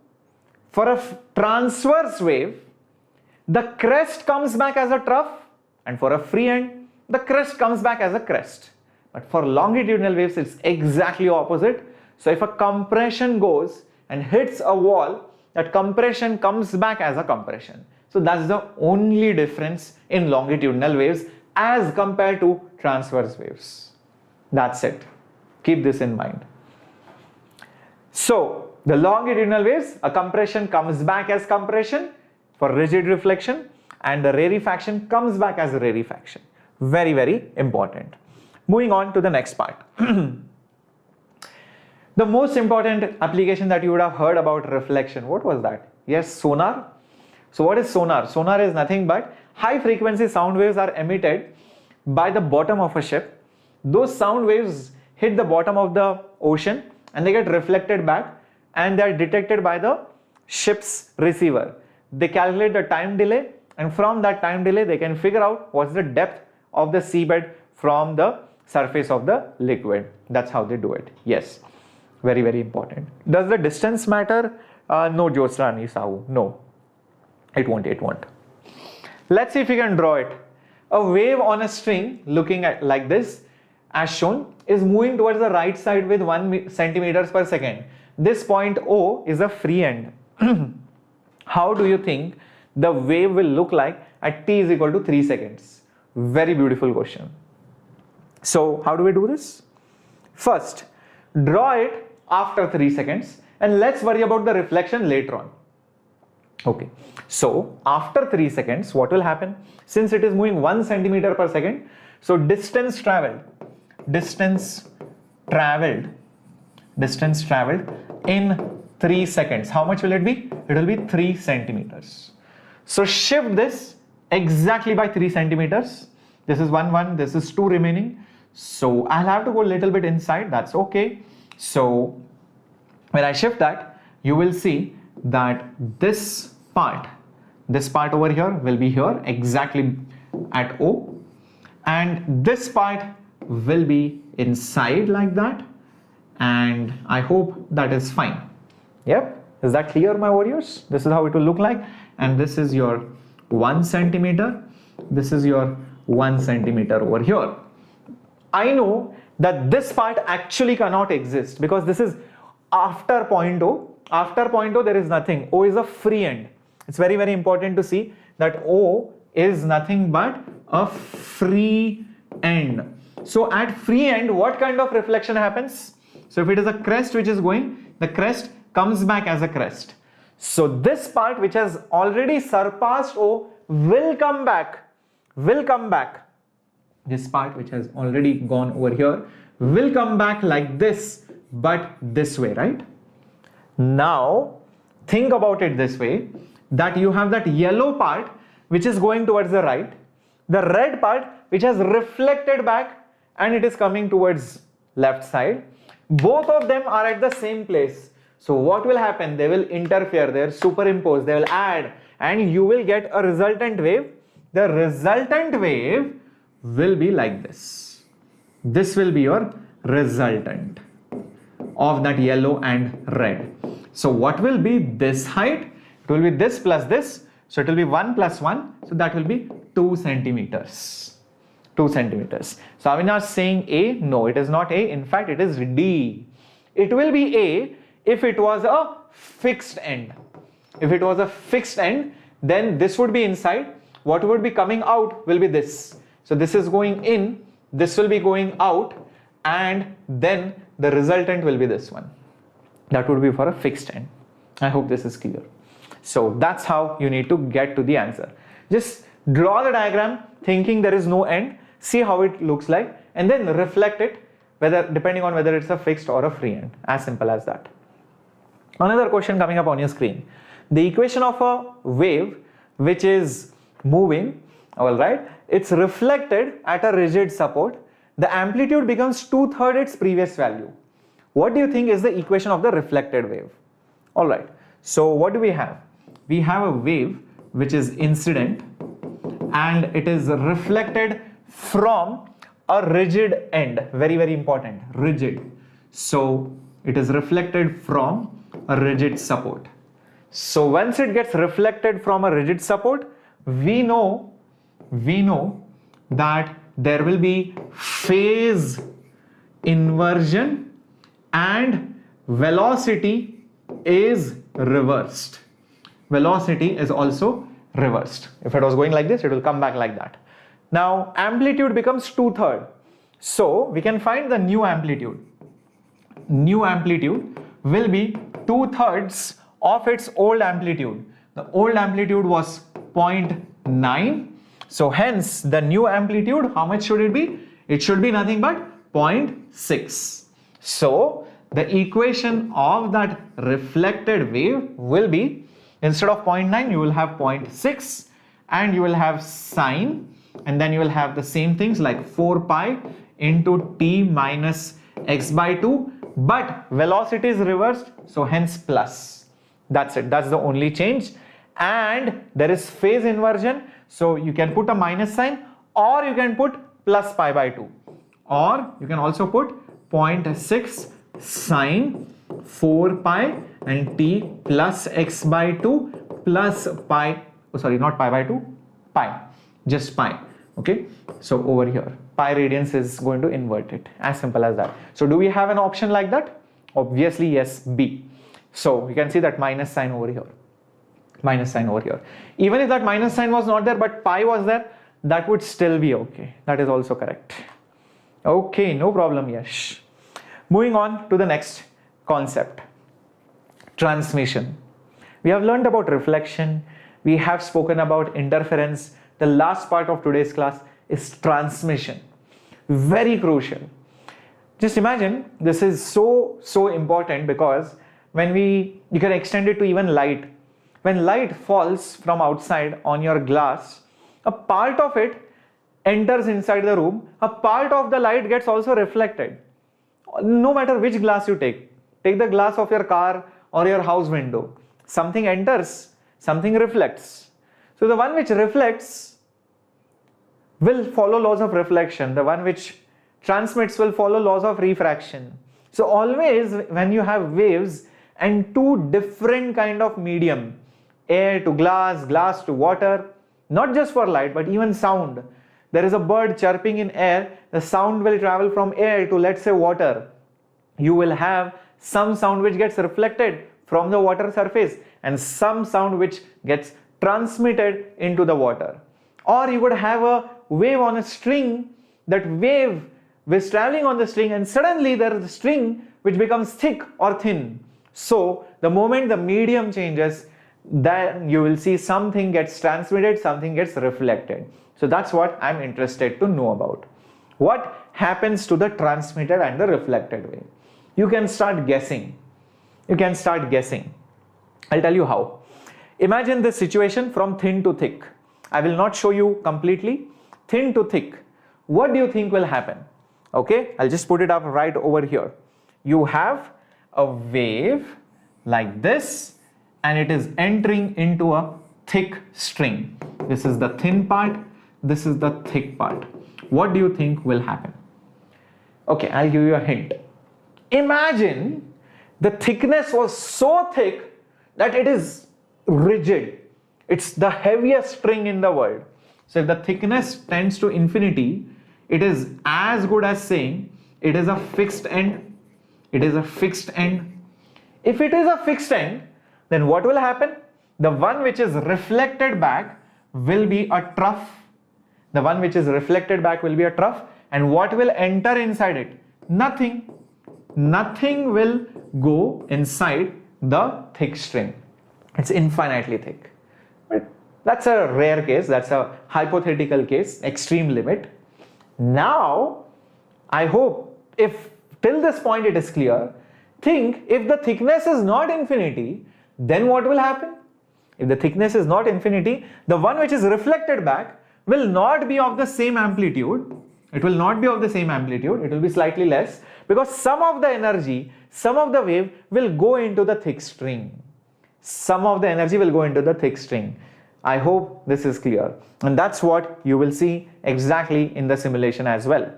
A: for a transverse wave, the crest comes back as a trough, and for a free end, the crest comes back as a crest. But for longitudinal waves, it's exactly opposite. So if a compression goes and hits a wall, that compression comes back as a compression. So that's the only difference in longitudinal waves as compared to transverse waves. That's it. Keep this in mind. So the longitudinal waves, a compression comes back as compression for rigid reflection, and the rarefaction comes back as a rarefaction. Very, very important. Moving on to the next part. The most important application that you would have heard about reflection, what was that? Yes, sonar. So what is sonar? Sonar is nothing but high frequency sound waves are emitted by the bottom of a ship. Those sound waves hit the bottom of the ocean and they get reflected back, and they are detected by the ship's receiver. They calculate the time delay, and from that time delay they can figure out what's the depth of the seabed from the surface of the liquid. That's how they do it. Yes. Very, very important. Does the distance matter? No, Jyotsrani Sahu. No, it won't. Let's see if we can draw it. A wave on a string looking at like this, as shown, is moving towards the right side with 1 centimeters per second. This point O is a free end. How do you think the wave will look like at t is equal to 3 seconds? Very beautiful question. So how do we do this? First, draw it after 3 seconds, and let's worry about the reflection later on. Okay, so after 3 seconds, what will happen? Since it is moving 1 centimeter per second, so distance traveled in 3 seconds. How much will it be? It will be 3 centimeters. So shift this exactly by 3 centimeters. This is 1, this is 2 remaining. So I'll have to go a little bit inside. That's okay. So when I shift that, you will see that this part over here will be here exactly at O, and this part will be inside like that, and I hope that is fine. Yep, is that clear, my warriors? This is how it will look like, and this is your 1 centimeter, this is your 1 centimeter over here. I know that this part actually cannot exist because this is after point O. After point O there is nothing. O is a free end. It's very, very important to see that O is nothing but a free end. So at free end, what kind of reflection happens? So if it is a crest which is going, the crest comes back as a crest. So this part which has already surpassed O will come back. This part which has already gone over here will come back like this, but this way, right? Now think about it this way, that you have that yellow part which is going towards the right, the red part which has reflected back and it is coming towards left side. Both of them are at the same place. So what will happen? They will interfere, they will superimpose, they will add, and you will get a resultant wave. The resultant wave will be like this. This will be your resultant of that yellow and red. So what will be this height? It will be this plus this. So it will be 1 plus 1. So that will be 2 centimeters. 2 centimeters. So Avinash saying A. No, it is not A. In fact, it is D. It will be A if it was a fixed end. If it was a fixed end, then this would be inside. What would be coming out will be this. So this is going in, this will be going out, and then the resultant will be this one. That would be for a fixed end. I hope this is clear. So that's how you need to get to the answer. Just draw the diagram thinking there is no end, see how it looks like, and then reflect it, whether depending on whether it's a fixed or a free end. As simple as that. Another question coming up on your screen. The equation of a wave which is moving, all right, it's reflected at a rigid support. The amplitude becomes 2/3 its previous value. What do you think is the equation of the reflected wave? All right, so what do we have? We have a wave which is incident and it is reflected from a rigid end. Very, very important, rigid. So it is reflected from a rigid support. So once it gets reflected from a rigid support, we know that there will be phase inversion and velocity is reversed. Velocity is also reversed. If it was going like this, it will come back like that. Now amplitude becomes 2/3. So we can find the new amplitude. New amplitude will be 2/3 of its old amplitude. The old amplitude was 0.9. So hence the new amplitude, how much should it be? It should be nothing but 0.6. So the equation of that reflected wave will be, instead of 0.9 you will have 0.6 and you will have sine, and then you will have the same things like 4 pi into t minus x by 2, but velocity is reversed, so hence plus. That's it, that's the only change. And there is phase inversion, so you can put a minus sign or you can put plus pi by 2, or you can also put 0.6 sine 4 pi and t plus x by 2 plus pi, oh sorry, not pi by 2, pi, just pi. Okay, so over here pi radians is going to invert it, as simple as that. So do we have an option like that? Obviously yes, B. So you can see that minus sign over here, minus sign over here. Even if that minus sign was not there but pi was there, that would still be okay. That is also correct. Okay, no problem, Yash. Moving on to the next concept, transmission. We have learned about reflection, we have spoken about interference. The last part of today's class is transmission. Very crucial. Just imagine, this is so important, because when you can extend it to even light. When light falls from outside on your glass, a part of it enters inside the room, a part of the light gets also reflected. No matter which glass you take the glass of your car or your house window, something enters, something reflects. So the one which reflects will follow laws of reflection, the one which transmits will follow laws of refraction. So always when you have waves and two different kind of medium, air to glass, glass to water, not just for light but even sound. There is a bird chirping in air, the sound will travel from air to, let's say, water. You will have some sound which gets reflected from the water surface and some sound which gets transmitted into the water. Or you would have a wave on a string, that wave is traveling on the string and suddenly there is a string which becomes thick or thin. So the moment the medium changes, then you will see something gets transmitted, something gets reflected. So that's what I'm interested to know about. What happens to the transmitted and the reflected wave? You can start guessing. You can start guessing. I'll tell you how. Imagine this situation from thin to thick. I will not show you completely. Thin to thick. What do you think will happen? Okay, I'll just put it up right over here. You have a wave like this, and it is entering into a thick string. This is the thin part, this is the thick part. What do you think will happen? Okay, I'll give you a hint. Imagine the thickness was so thick that it is rigid. It's the heaviest string in the world. So if the thickness tends to infinity, it is as good as saying it is a fixed end. It is a fixed end. If it is a fixed end, then what will happen? The one which is reflected back will be a trough. The one which is reflected back will be a trough. And what will enter inside it? Nothing. Nothing will go inside the thick string. It's infinitely thick. But that's a rare case. That's a hypothetical case, extreme limit. Now, I hope if till this point it is clear, think if the thickness is not infinity, then what will happen? If the thickness is not infinity, the one which is reflected back will not be of the same amplitude. It will not be of the same amplitude. It will be slightly less because some of the energy, some of the wave will go into the thick string. Some of the energy will go into the thick string. I hope this is clear. And that's what you will see exactly in the simulation as well.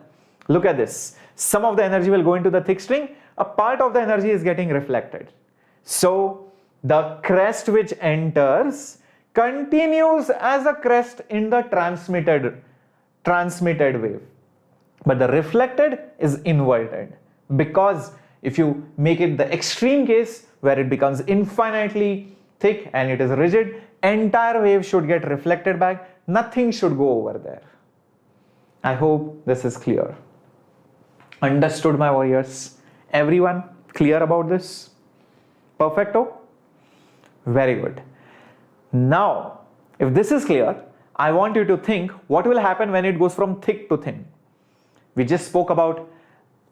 A: Look at this. Some of the energy will go into the thick string. A part of the energy is getting reflected. So the crest which enters continues as a crest in the transmitted wave. But the reflected is inverted, because if you make it the extreme case where it becomes infinitely thick and it is rigid, entire wave should get reflected back. Nothing should go over there. I hope this is clear. Understood, my warriors? Everyone clear about this? Perfecto? Very good. Now, if this is clear, I want you to think what will happen when it goes from thick to thin. We just spoke about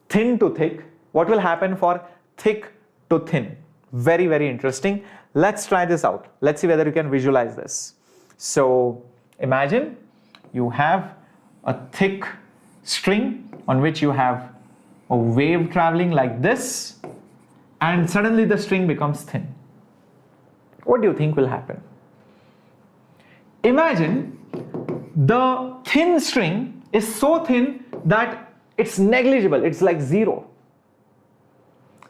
A: thin to thick. What will happen for thick to thin? Very, very interesting. Let's try this out. Let's see whether you can visualize this. So imagine you have a thick string on which you have a wave traveling like this, and suddenly the string becomes thin. What do you think will happen? Imagine the thin string is so thin that it's negligible. It's like zero.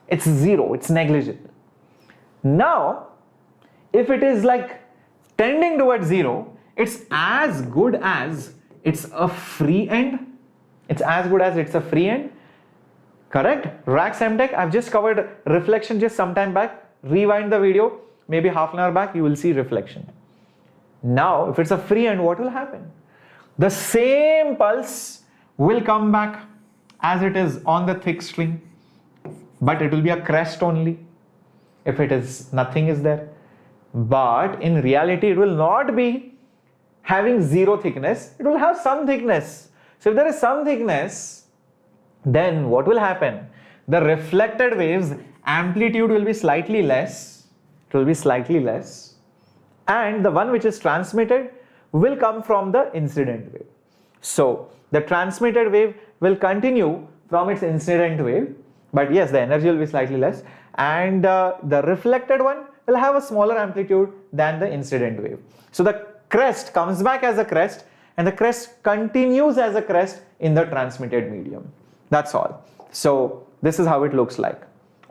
A: It's zero. It's negligible. Now, if it is like tending towards zero, it's as good as it's a free end. It's as good as it's a free end. Correct? Rax MTech, I've just covered reflection just some time back. Rewind the video, maybe half an hour back, you will see reflection. Now, if it's a free end, what will happen? The same pulse will come back as it is on the thick string, but it will be a crest only if it is nothing is there. But in reality, it will not be having zero thickness. It will have some thickness. So if there is some thickness, then what will happen? The reflected waves amplitude will be slightly less. It will be slightly less. And the one which is transmitted will come from the incident wave. So the transmitted wave will continue from its incident wave, but yes, the energy will be slightly less, and the reflected one will have a smaller amplitude than the incident wave. So the crest comes back as a crest, and the crest continues as a crest in the transmitted medium. That's all. So this is how it looks like.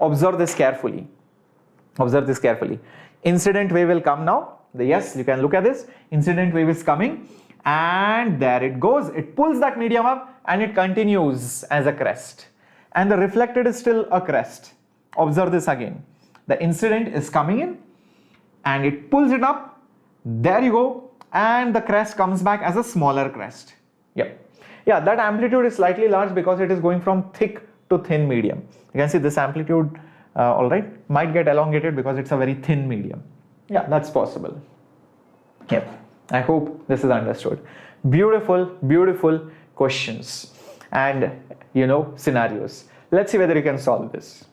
A: Observe this carefully. Observe this carefully. Incident wave will come now. Yes, you can look at this. Incident wave is coming, and there it goes. It pulls that medium up and it continues as a crest. And the reflected is still a crest. Observe this again. The incident is coming in and it pulls it up. There you go. And the crest comes back as a smaller crest. Yep. Yeah, that amplitude is slightly large because it is going from thick to thin medium. You can see this amplitude, all right, might get elongated because it's a very thin medium. Yeah, that's possible. Yep. I hope this is understood. Beautiful, beautiful questions and, scenarios. Let's see whether you can solve this.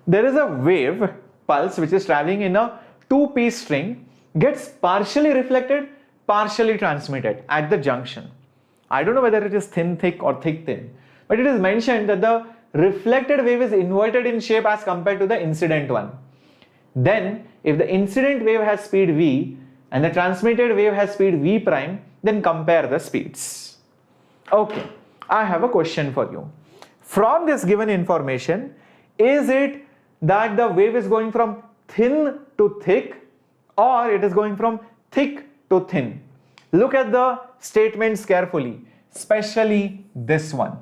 A: There is a wave pulse which is traveling in a two-piece string, gets partially reflected, partially transmitted at the junction. I don't know whether it is thin, thick or thick, thin. but it is mentioned that the reflected wave is inverted in shape as compared to the incident one. Then if the incident wave has speed v and the transmitted wave has speed v prime, then compare the speeds. Okay, I have a question for you. From this given information, is it that the wave is going from thin to thick or it is going from thick to thin? Look at the statements carefully, especially this one.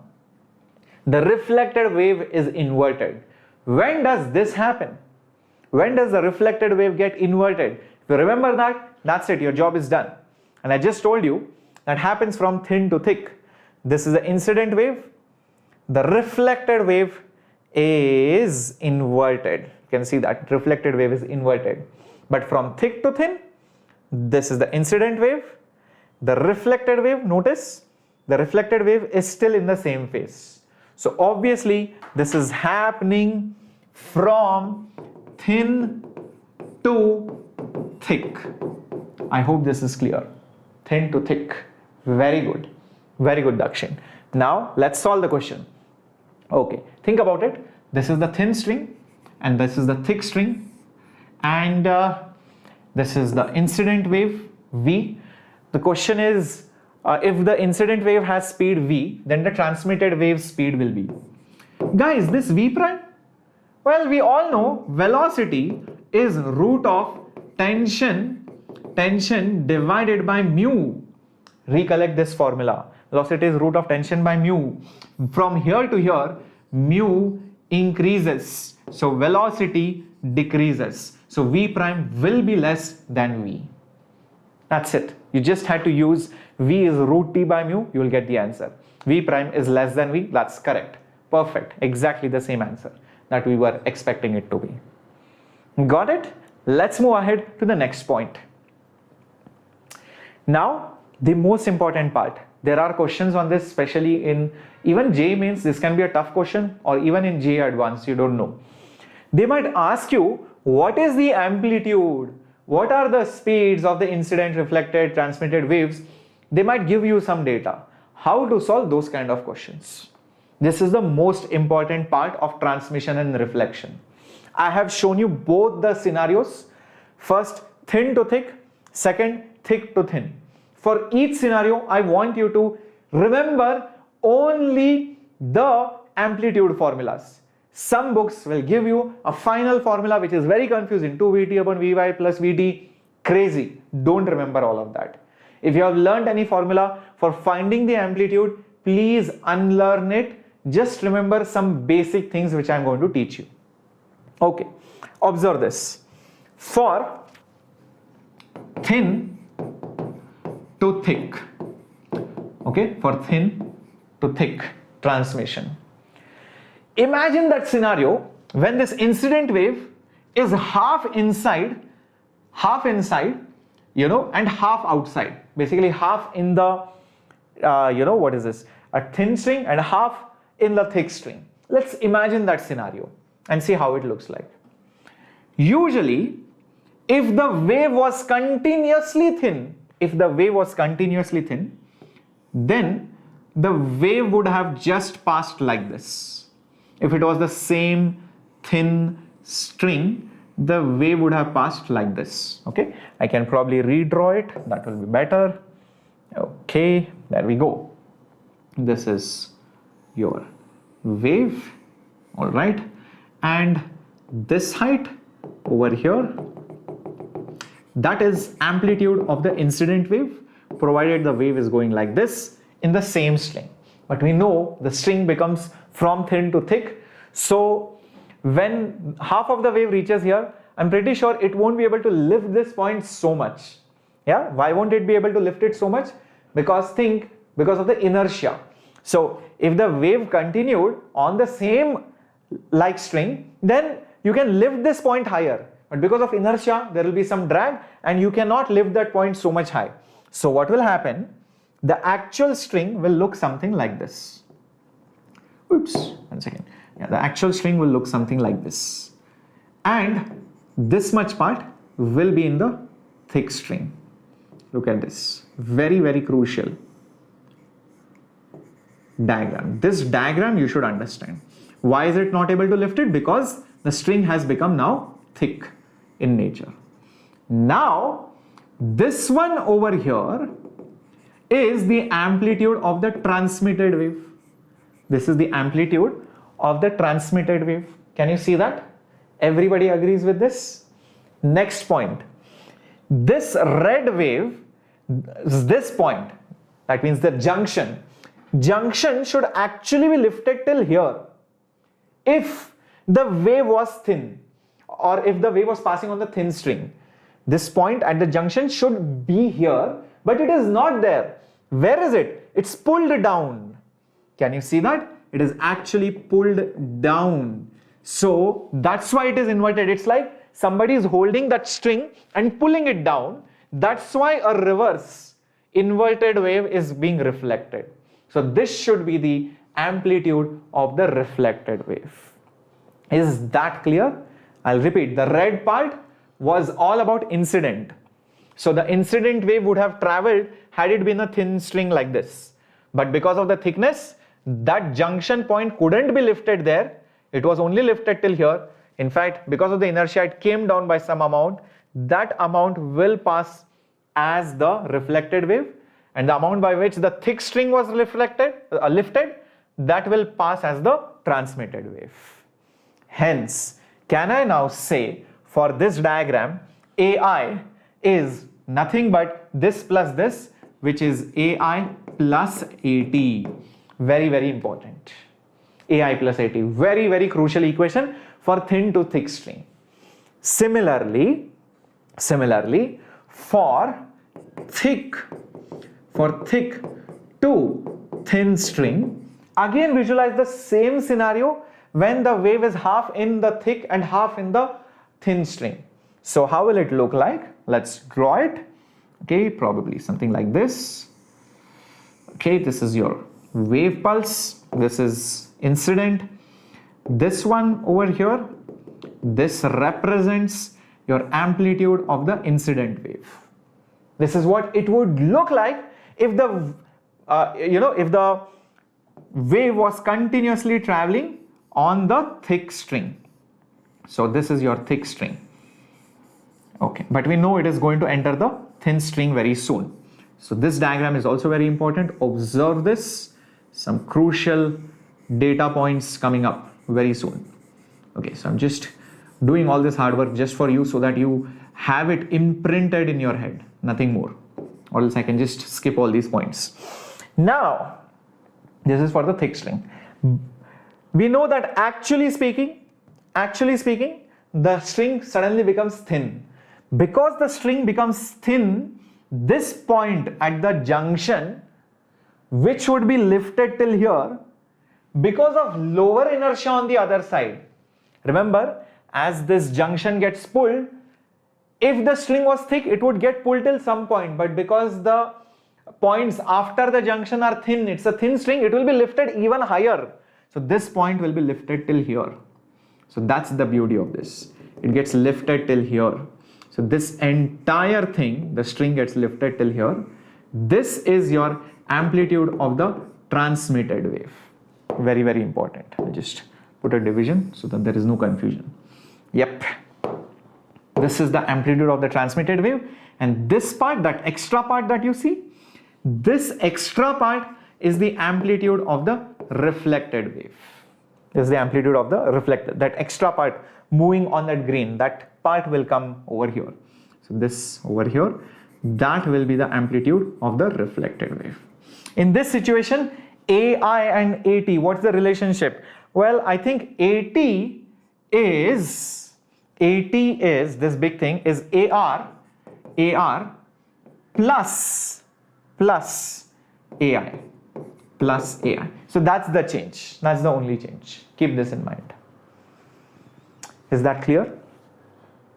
A: The reflected wave is inverted. When does this happen? When does the reflected wave get inverted? If you remember that, that's it, your job is done. And I just told you that happens from thin to thick. This is the incident wave. The reflected wave is inverted. You can see that reflected wave is inverted. But from thick to thin, this is the incident wave. The reflected wave, notice, the reflected wave is still in the same phase. So obviously, this is happening from thin to thick. I hope this is clear. Thin to thick. Very good. Very good, Dakshin. Now, let's solve the question. Okay, think about it. This is the thin string and this is the thick string, and this is the incident wave v. The question is, if the incident wave has speed v, then the transmitted wave speed will be. Guys, this v prime, well, we all know velocity is root of tension divided by mu. Recollect this formula. Velocity is root of tension by mu. From here to here, mu increases, so velocity decreases. So v prime will be less than v. That's it. You just had to use v is root t by mu, you will get the answer. V prime is less than v, that's correct. Perfect. Exactly the same answer that we were expecting it to be. Got it? Let's move ahead to the next point. Now, the most important part. There are questions on this, especially in even JEE Mains. This can be a tough question, or even in JEE Advanced, you don't know. They might ask you, what is the amplitude? What are the speeds of the incident, reflected, transmitted waves? They might give you some data. How to solve those kind of questions? This is the most important part of transmission and reflection. I have shown you both the scenarios. First, thin to thick. Second, thick to thin. For each scenario, I want you to remember only the amplitude formulas. Some books will give you a final formula which is very confusing, 2Vt upon Vy plus Vt, crazy. Don't remember all of that. If you have learned any formula for finding the amplitude, please unlearn it. Just remember some basic things which I am going to teach you. Okay, observe this. For thin to thick, okay, for thin to thick transmission. Imagine that scenario when this incident wave is half inside, you know, and half outside. Basically half in the, what is this? A thin string and half in the thick string. Let's imagine that scenario and see how it looks like. Usually, if the wave was continuously thin, then the wave would have just passed like this. If it was the same thin string, the wave would have passed like this. Okay, I can probably redraw it, that will be better. Okay, there we go. This is your wave, all right, and this height over here, that is amplitude of the incident wave, provided the wave is going like this in the same string. But we know the string becomes from thin to thick, so when half of the wave reaches here, I'm pretty sure it won't be able to lift this point so much. Yeah, why won't it be able to lift it so much? Because of the inertia. So if the wave continued on the same like string, then you can lift this point higher. But because of inertia, there will be some drag and you cannot lift that point so much high. So what will happen? The actual string will look something like this. Oops, 1 second. Yeah, the actual string will look something like this. And this much part will be in the thick string. Look at this. Very, very crucial. diagram. This diagram you should understand. Why is it not able to lift it? Because the string has become now thick in nature. Now, this one over here is the amplitude of the transmitted wave. This is the amplitude of the transmitted wave. Can you see that? Everybody agrees with this? Next point. This red wave, this point, that means the junction should actually be lifted till here. If the wave was thin, or if the wave was passing on the thin string, this point at the junction should be here, but it is not there. Where is it? It's pulled down. Can you see that? It is actually pulled down. So that's why it is inverted. It's like somebody is holding that string and pulling it down. That's why a reverse inverted wave is being reflected. So this should be the amplitude of the reflected wave. Is that clear? I'll repeat. The red part was all about incident. So the incident wave would have traveled had it been a thin string like this. But because of the thickness, that junction point couldn't be lifted there. It was only lifted till here. In fact, because of the inertia, it came down by some amount. That amount will pass as the reflected wave, and the amount by which the thick string was lifted, that will pass as the transmitted wave. Hence, can I now say for this diagram, AI is nothing but this plus this, which is AI plus AT. Very, very important. AI plus AT, very, very crucial equation for thin to thick string. Similarly, for thick to thin string, again visualize the same scenario when the wave is half in the thick and half in the thin string. So how will it look like? Let's draw it. Okay, probably something like this. Okay, this is your wave pulse. This is incident. This one over here, this represents your amplitude of the incident wave. This is what it would look like if the if the wave was continuously traveling on the thick string. So this is your thick string. Okay, but we know it is going to enter the thin string very soon. So this diagram is also very important. Observe this. Some crucial data points coming up very soon. Okay, so I'm just doing all this hard work just for you so that you have it imprinted in your head, nothing more, or else I can just skip all these points. Now, this is for the thick string. We know that actually speaking, the string suddenly becomes thin. Because the string becomes thin, this point at the junction, which would be lifted till here, because of lower inertia on the other side. Remember, as this junction gets pulled, if the string was thick, it would get pulled till some point, but because the points after the junction are thin, it's a thin string, it will be lifted even higher. So this point will be lifted till here. So that's the beauty of this. It gets lifted till here. So this entire thing, the string gets lifted till here. This is your amplitude of the transmitted wave. Very, very important. I'll just put a division so that there is no confusion. Yep. This is the amplitude of the transmitted wave, and this part, that extra part that you see, this extra part is the amplitude of the reflected wave. This is the amplitude of the reflected, that extra part moving on that green, that part will come over here. So this over here, that will be the amplitude of the reflected wave. In this situation, AI and AT, what's the relationship? Well, I think AT is this big thing is AR plus AI. So that's the change. That's the only change. Keep this in mind. Is that clear?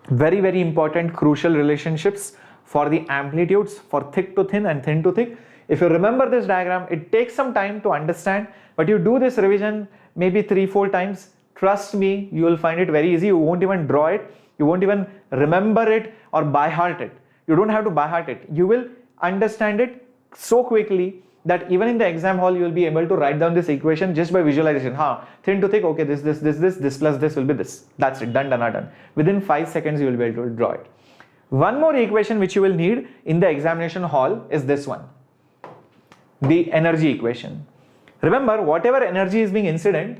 A: Very, very important, crucial relationships for the amplitudes for thick to thin and thin to thick. If you remember this diagram, it takes some time to understand, but you do this revision maybe 3-4 times. Trust me, you will find it very easy. You won't even draw it. You won't even remember it or by heart it. You don't have to by heart it. You will understand it so quickly that even in the exam hall you will be able to write down this equation just by visualization. Thin to thick, okay, this plus this will be this. That's it, done. Within 5 seconds you will be able to draw it. One more equation which you will need in the examination hall is this one, the energy equation. Remember, whatever energy is being incident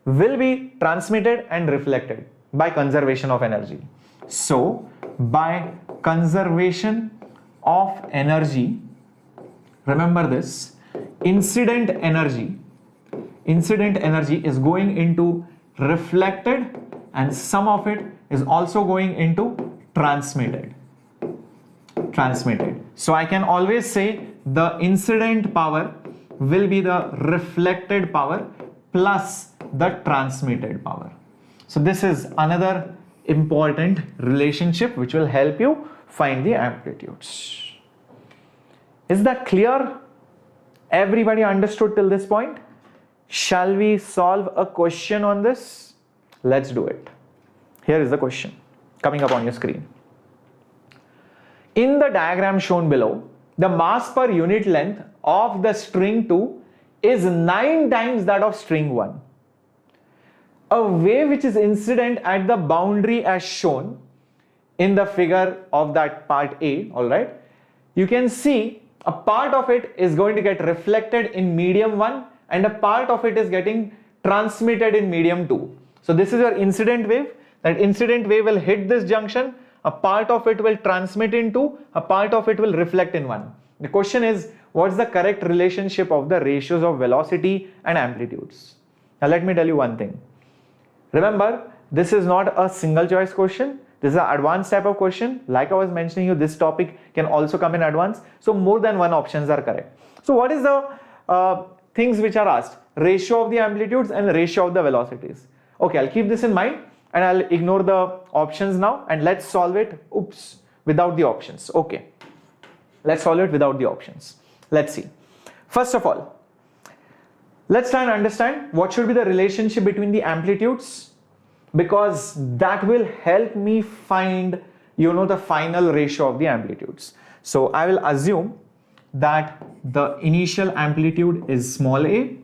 A: will be transmitted and reflected by conservation of energy. So by conservation of energy, remember this, incident energy is going into reflected and some of it is also going into transmitted. So I can always say the incident power will be the reflected power plus the transmitted power. So this is another important relationship which will help you find the amplitudes. Is that clear? Everybody understood till this point? Shall we solve a question on this? Let's do it. Here is the question coming up on your screen. In the diagram shown below, the mass per unit length of the string 2 is 9 times that of string 1. A wave which is incident at the boundary as shown in the figure of that part A, alright, you can see a part of it is going to get reflected in medium 1 and a part of it is getting transmitted in medium 2. So this is your incident wave. That incident wave will hit this junction, a part of it will transmit in 2, a part of it will reflect in 1. The question is, what's the correct relationship of the ratios of velocity and amplitudes? Now let me tell you one thing. Remember, this is not a single choice question. This is an advanced type of question. Like I was mentioning you, this topic can also come in advance. So more than one options are correct. So what is the things which are asked? Ratio of the amplitudes and ratio of the velocities. Okay, I'll keep this in mind and I'll ignore the options now and let's solve it, without the options. Okay, let's solve it without the options. Let's see. First of all, let's try and understand what should be the relationship between the amplitudes, because that will help me find, the final ratio of the amplitudes. So I will assume that the initial amplitude is small a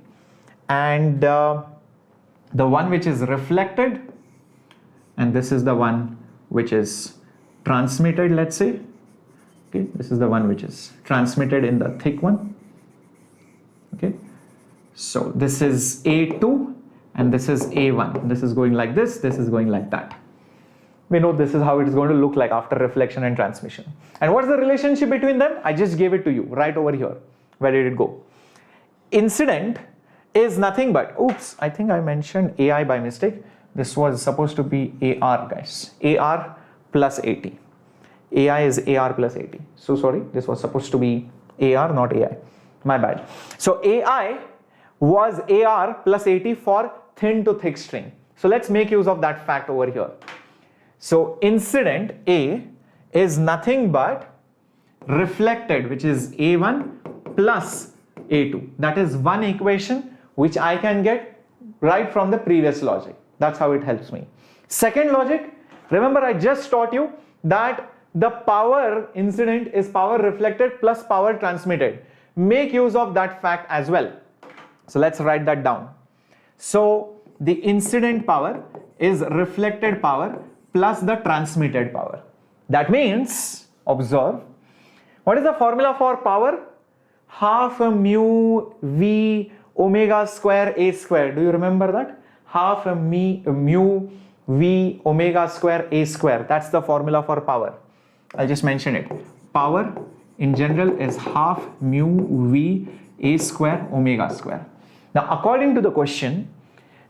A: and the one which is reflected, and this is the one which is transmitted, let's say. Okay, this is the one which is transmitted in the thick one. Okay, so this is A2 and this is A1. This is going like this is going like that. We know this is how it is going to look like after reflection and transmission. And what's the relationship between them? I just gave it to you right over here. Where did it go? Incident is nothing but, I think I mentioned AI by mistake. This was supposed to be AR, guys. AR plus AT. AI is AR plus AT. So sorry, this was supposed to be AR, not AI. My bad. So AI was AR plus AT for thin to thick string. So let's make use of that fact over here. So incident A is nothing but reflected, which is A1 plus A2. That is one equation which I can get right from the previous logic. That's how it helps me. Second logic, remember I just taught you that the power incident is power reflected plus power transmitted. Make use of that fact as well. So let's write that down. So the incident power is reflected power plus the transmitted power. That means, observe, what is the formula for power? Half a mu v omega square a square. Do you remember that? Half a mu v omega square a square. That's the formula for power. I'll just mention it. Power in general is half mu v a square omega square. Now according to the question,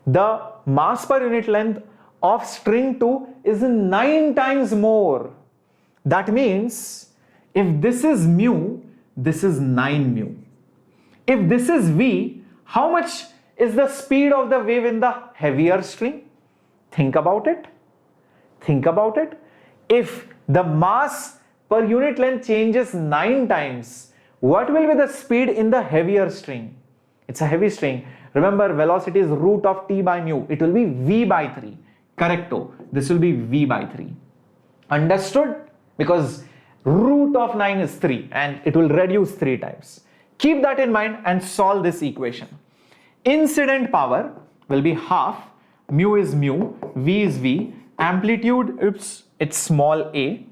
A: the mass per unit length of string 2 is 9 times more. That means if this is mu, this is 9 mu. If this is v, how much is the speed of the wave in the heavier string? Think about it. Think about it. If the mass per unit length changes 9 times, what will be the speed in the heavier string? It's a heavy string. Remember, velocity is root of t by mu. It will be v by 3. Correcto. This will be v by 3. Understood? Because root of 9 is 3 and it will reduce 3 times. Keep that in mind and solve this equation. Incident power will be half, mu is mu, V is V, amplitude, it's small a.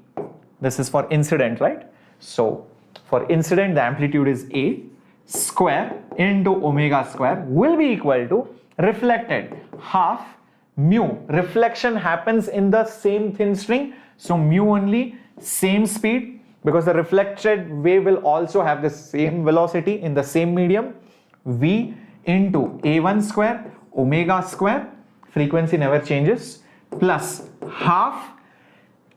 A: This is for incident, right? So for incident, the amplitude is a square into omega square will be equal to reflected half mu. Reflection happens in the same thin string, so mu only, same speed, because the reflected wave will also have the same velocity in the same medium. V into a1 square omega square, frequency never changes, plus half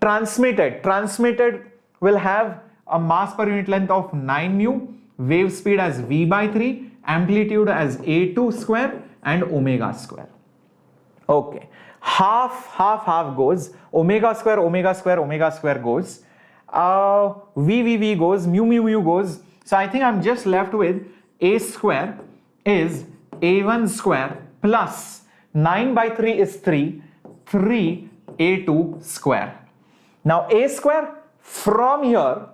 A: transmitted will have a mass per unit length of 9 mu, wave speed as v by 3, amplitude as a2 square and omega square. Okay, half goes, omega square goes, v goes, mu goes. So I think I'm just left with a square is a1 square plus 9 by 3 is 3 a2 square. Now a square from here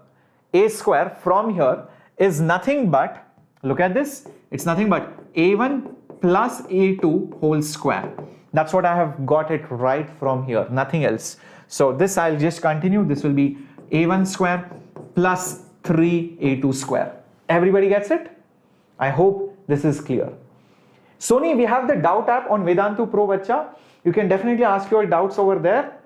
A: is nothing but, look at this, it's nothing but a1 plus a2 whole square. That's what I have got it right from here, nothing else. So this I'll just continue. This will be a1 square plus 3a2 square. Everybody gets it? I hope this is clear. Sony, we have the doubt app on Vedantu Pro, bacha. You can definitely ask your doubts over there.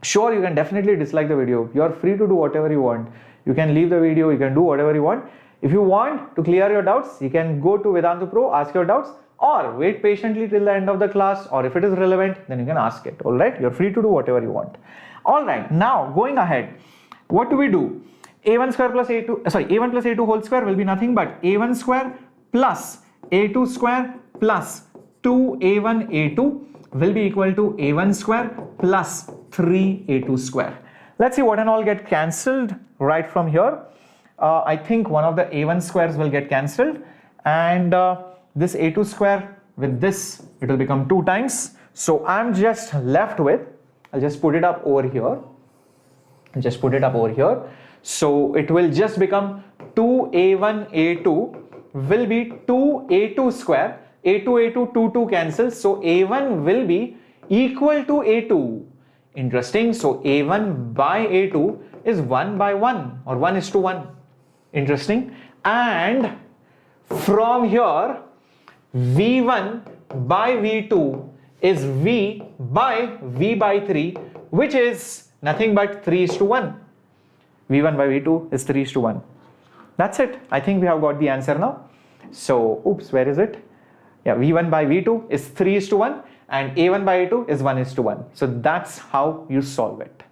A: Sure, you can definitely dislike the video. You are free to do whatever you want. You can leave the video, you can do whatever you want. If you want to clear your doubts, you can go to Vedantu Pro, ask your doubts, or wait patiently till the end of the class, or if it is relevant, then you can ask it. All right, you're free to do whatever you want. All right, now going ahead, what do we do? A1 square plus A1 plus A2 whole square will be nothing but A1 square plus A2 square plus 2A1 A2 will be equal to A1 square plus 3A2 square. Let's see what and all get cancelled right from here. I think one of the A1 squares will get cancelled, and this A2 square with this, it will become 2 times. So I'm just left with, I'll just put it up over here. So it will just become 2A1 A2 will be 2A2 square. A2 2 cancels. So A1 will be equal to A2. Interesting. So A1 by A2 is 1 by 1 or 1:1. Interesting. And from here, V1 by V2 is V by V by 3, which is nothing but 3:1. V1 by V2 is 3:1. That's it. I think we have got the answer now. So, oops, where is it? Yeah, V1 by V2 is 3:1 and A1 by A2 is 1:1. So that's how you solve it.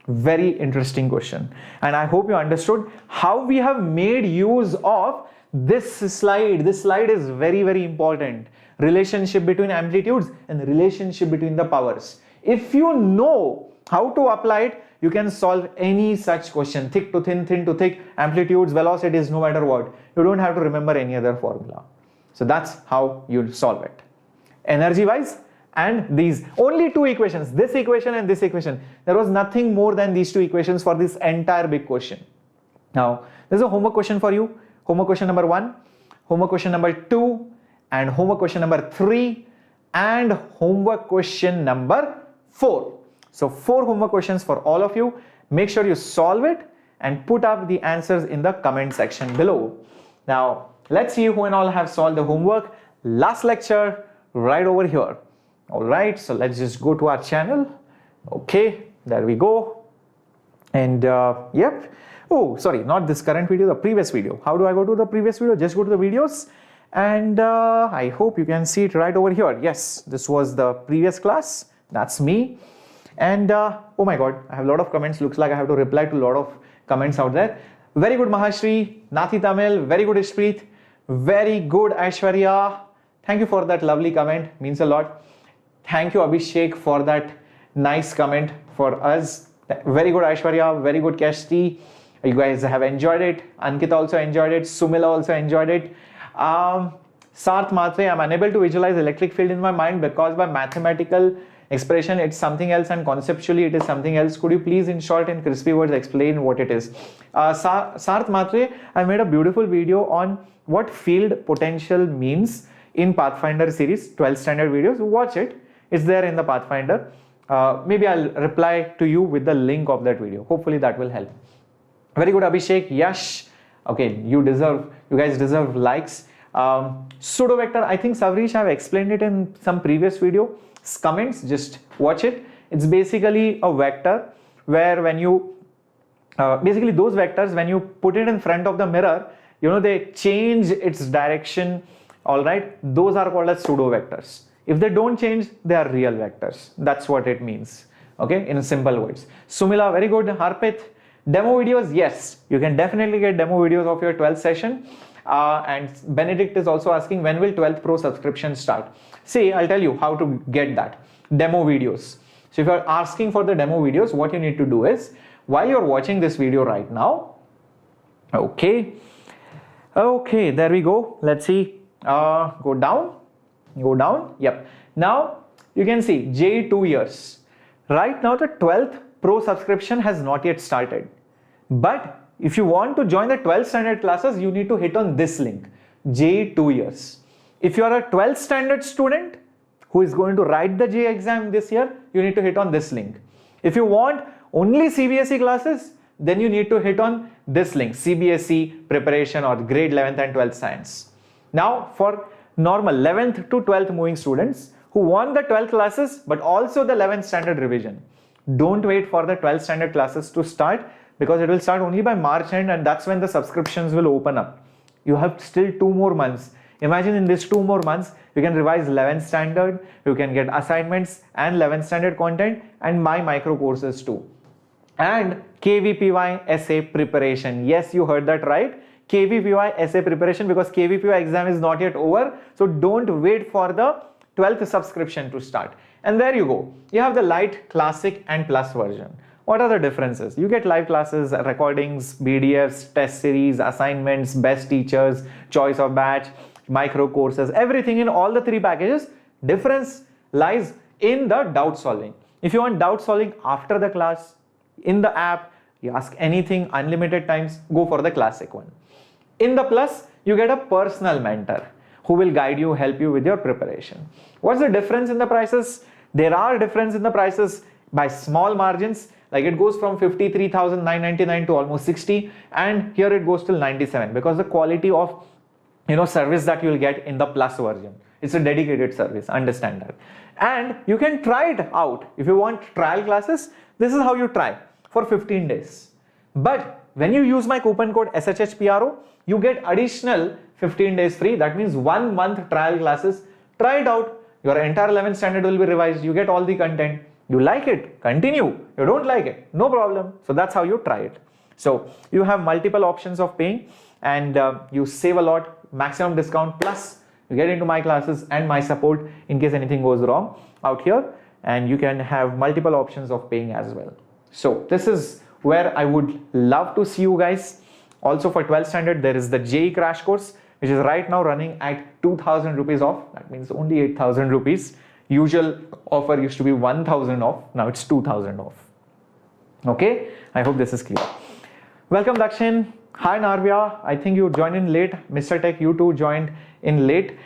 A: Very interesting question. And I hope you understood how we have made use of this slide. This slide is very, very important. Relationship between amplitudes and relationship between the powers. If you know how to apply it, you can solve any such question. Thick to thin, thin to thick, amplitudes, velocities, no matter what. You don't have to remember any other formula. So that's how you solve it. Energy wise, and these only 2 equations, this equation and this equation. There was nothing more than these 2 equations for this entire big question. Now, there's a homework question for you. Homework question number 1, homework question number 2, and homework question number 3, and homework question number 4. So 4 homework questions for all of you. Make sure you solve it and put up the answers in the comment section below. Now, let's see who and all have solved the homework. Last lecture right over here. All right, so let's just go to our channel. Okay, there we go. And yep. Oh, sorry, not this current video, the previous video. How do I go to the previous video? Just go to the videos, and I hope you can see it right over here. Yes, this was the previous class. That's me. And oh my god, I have a lot of comments. Looks like I have to reply to a lot of comments out there. Very good Mahashri, Nathi Tamil, very good Ishpreet, very good Aishwarya. Thank you for that lovely comment, means a lot. Thank you Abhishek for that nice comment for us. Very good Aishwarya, very good Keshti. You guys have enjoyed it. Ankita also enjoyed it. Sumila also enjoyed it. Sarth Matre, I'm unable to visualize electric field in my mind because by mathematical expression it's something else and conceptually it is something else. Could you please in short and crispy words explain what it is? Sarth Matre, I made a beautiful video on what field potential means in Pathfinder series, 12 standard videos. Watch it, it's there in the Pathfinder. Maybe I'll reply to you with the link of that video. Hopefully that will help. Very good, Abhishek. Yash, okay, you guys deserve likes. Pseudo vector, I think Savrish have explained it in some previous video. Comments, just watch it. It's basically a vector where when you basically those vectors, when you put it in front of the mirror, you know, they change its direction. All right, those are called as pseudo vectors. If they don't change, they are real vectors. That's what it means, okay, in simple words. Sumila, very good. Harpit, demo videos, yes, you can definitely get demo videos of your 12th session. And Benedict is also asking, when will 12th Pro subscription start? See, I'll tell you how to get that. Demo videos. So if you're asking for the demo videos, what you need to do is, while you're watching this video right now, okay, there we go. Let's see, go down, yep. Now you can see JEE 2 years. Right now the 12th Pro subscription has not yet started. But if you want to join the 12th standard classes, you need to hit on this link, JEE 2 years. If you are a 12th standard student who is going to write the JEE exam this year, you need to hit on this link. If you want only CBSE classes, then you need to hit on this link, CBSE preparation or grade 11th and 12th science. Now for normal 11th to 12th moving students who want the 12th classes but also the 11th standard revision, don't wait for the 12th standard classes to start, because it will start only by March end, and that's when the subscriptions will open up. You have still 2 more months. Imagine in these 2 more months, you can revise 11th standard, you can get assignments and 11th standard content and my micro courses too. And KVPY essay preparation. Yes, you heard that right. KVPY essay preparation, because KVPY exam is not yet over. So don't wait for the 12th subscription to start. And there you go. You have the light, classic and plus version. What are the differences? You get live classes, recordings, PDFs, test series, assignments, best teachers, choice of batch, micro courses, everything in all the 3 packages. Difference lies in the doubt solving. If you want doubt solving after the class, in the app, you ask anything, unlimited times, go for the classic one. In the plus, you get a personal mentor who will guide you, help you with your preparation. What's the difference in the prices? There are difference in the prices by small margins. Like it goes from 53,999 to almost 60, and here it goes till 97, because the quality of service that you will get in the plus version, it's a dedicated service, understand that. And you can try it out. If you want trial classes, this is how you try for 15 days. But when you use my coupon code SHHPRO, you get additional 15 days free. That means 1 month trial classes. Try it out. Your entire 11th standard will be revised. You get all the content. You like it, continue. You don't like it, no problem. So that's how you try it. So you have multiple options of paying, and you save a lot, maximum discount, plus you get into my classes and my support in case anything goes wrong out here, and you can have multiple options of paying as well. So this is where I would love to see you guys. Also for 12th standard, there is the JEE crash course, which is right now running at 2,000 rupees off. That means only 8,000 rupees. Usual offer used to be 1,000 off. Now it's 2,000 off. Okay, I hope this is clear. Welcome Dakshin. Hi Narvia, I think you joined in late. Mr. Tech, you too joined in late.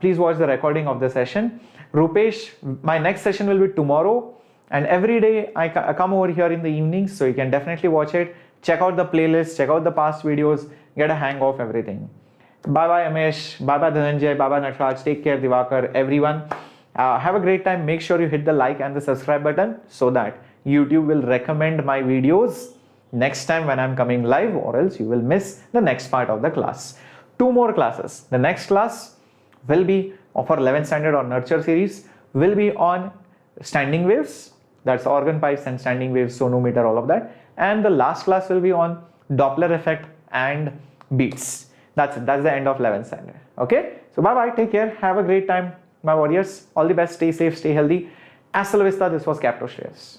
A: Please watch the recording of the session. Rupesh, my next session will be tomorrow, and every day I come over here in the evenings, so you can definitely watch it. Check out the playlist, check out the past videos, get a hang of everything. Bye bye Amesh, bye bye Dhananjay, bye bye Natraj, take care Divakar, everyone. Have a great time. Make sure you hit the like and the subscribe button so that YouTube will recommend my videos next time when I'm coming live, or else you will miss the next part of the class. 2 more classes. The next class will be of our 11th standard or nurture series, will be on standing waves, that's organ pipes and standing waves, sonometer, all of that. And the last class will be on Doppler effect and beats. That's it. That's the end of 11th standard. Okay, so bye bye, take care, have a great time, my warriors. All the best, stay safe, stay healthy. Hasta la vista. This was Capto Shreyas.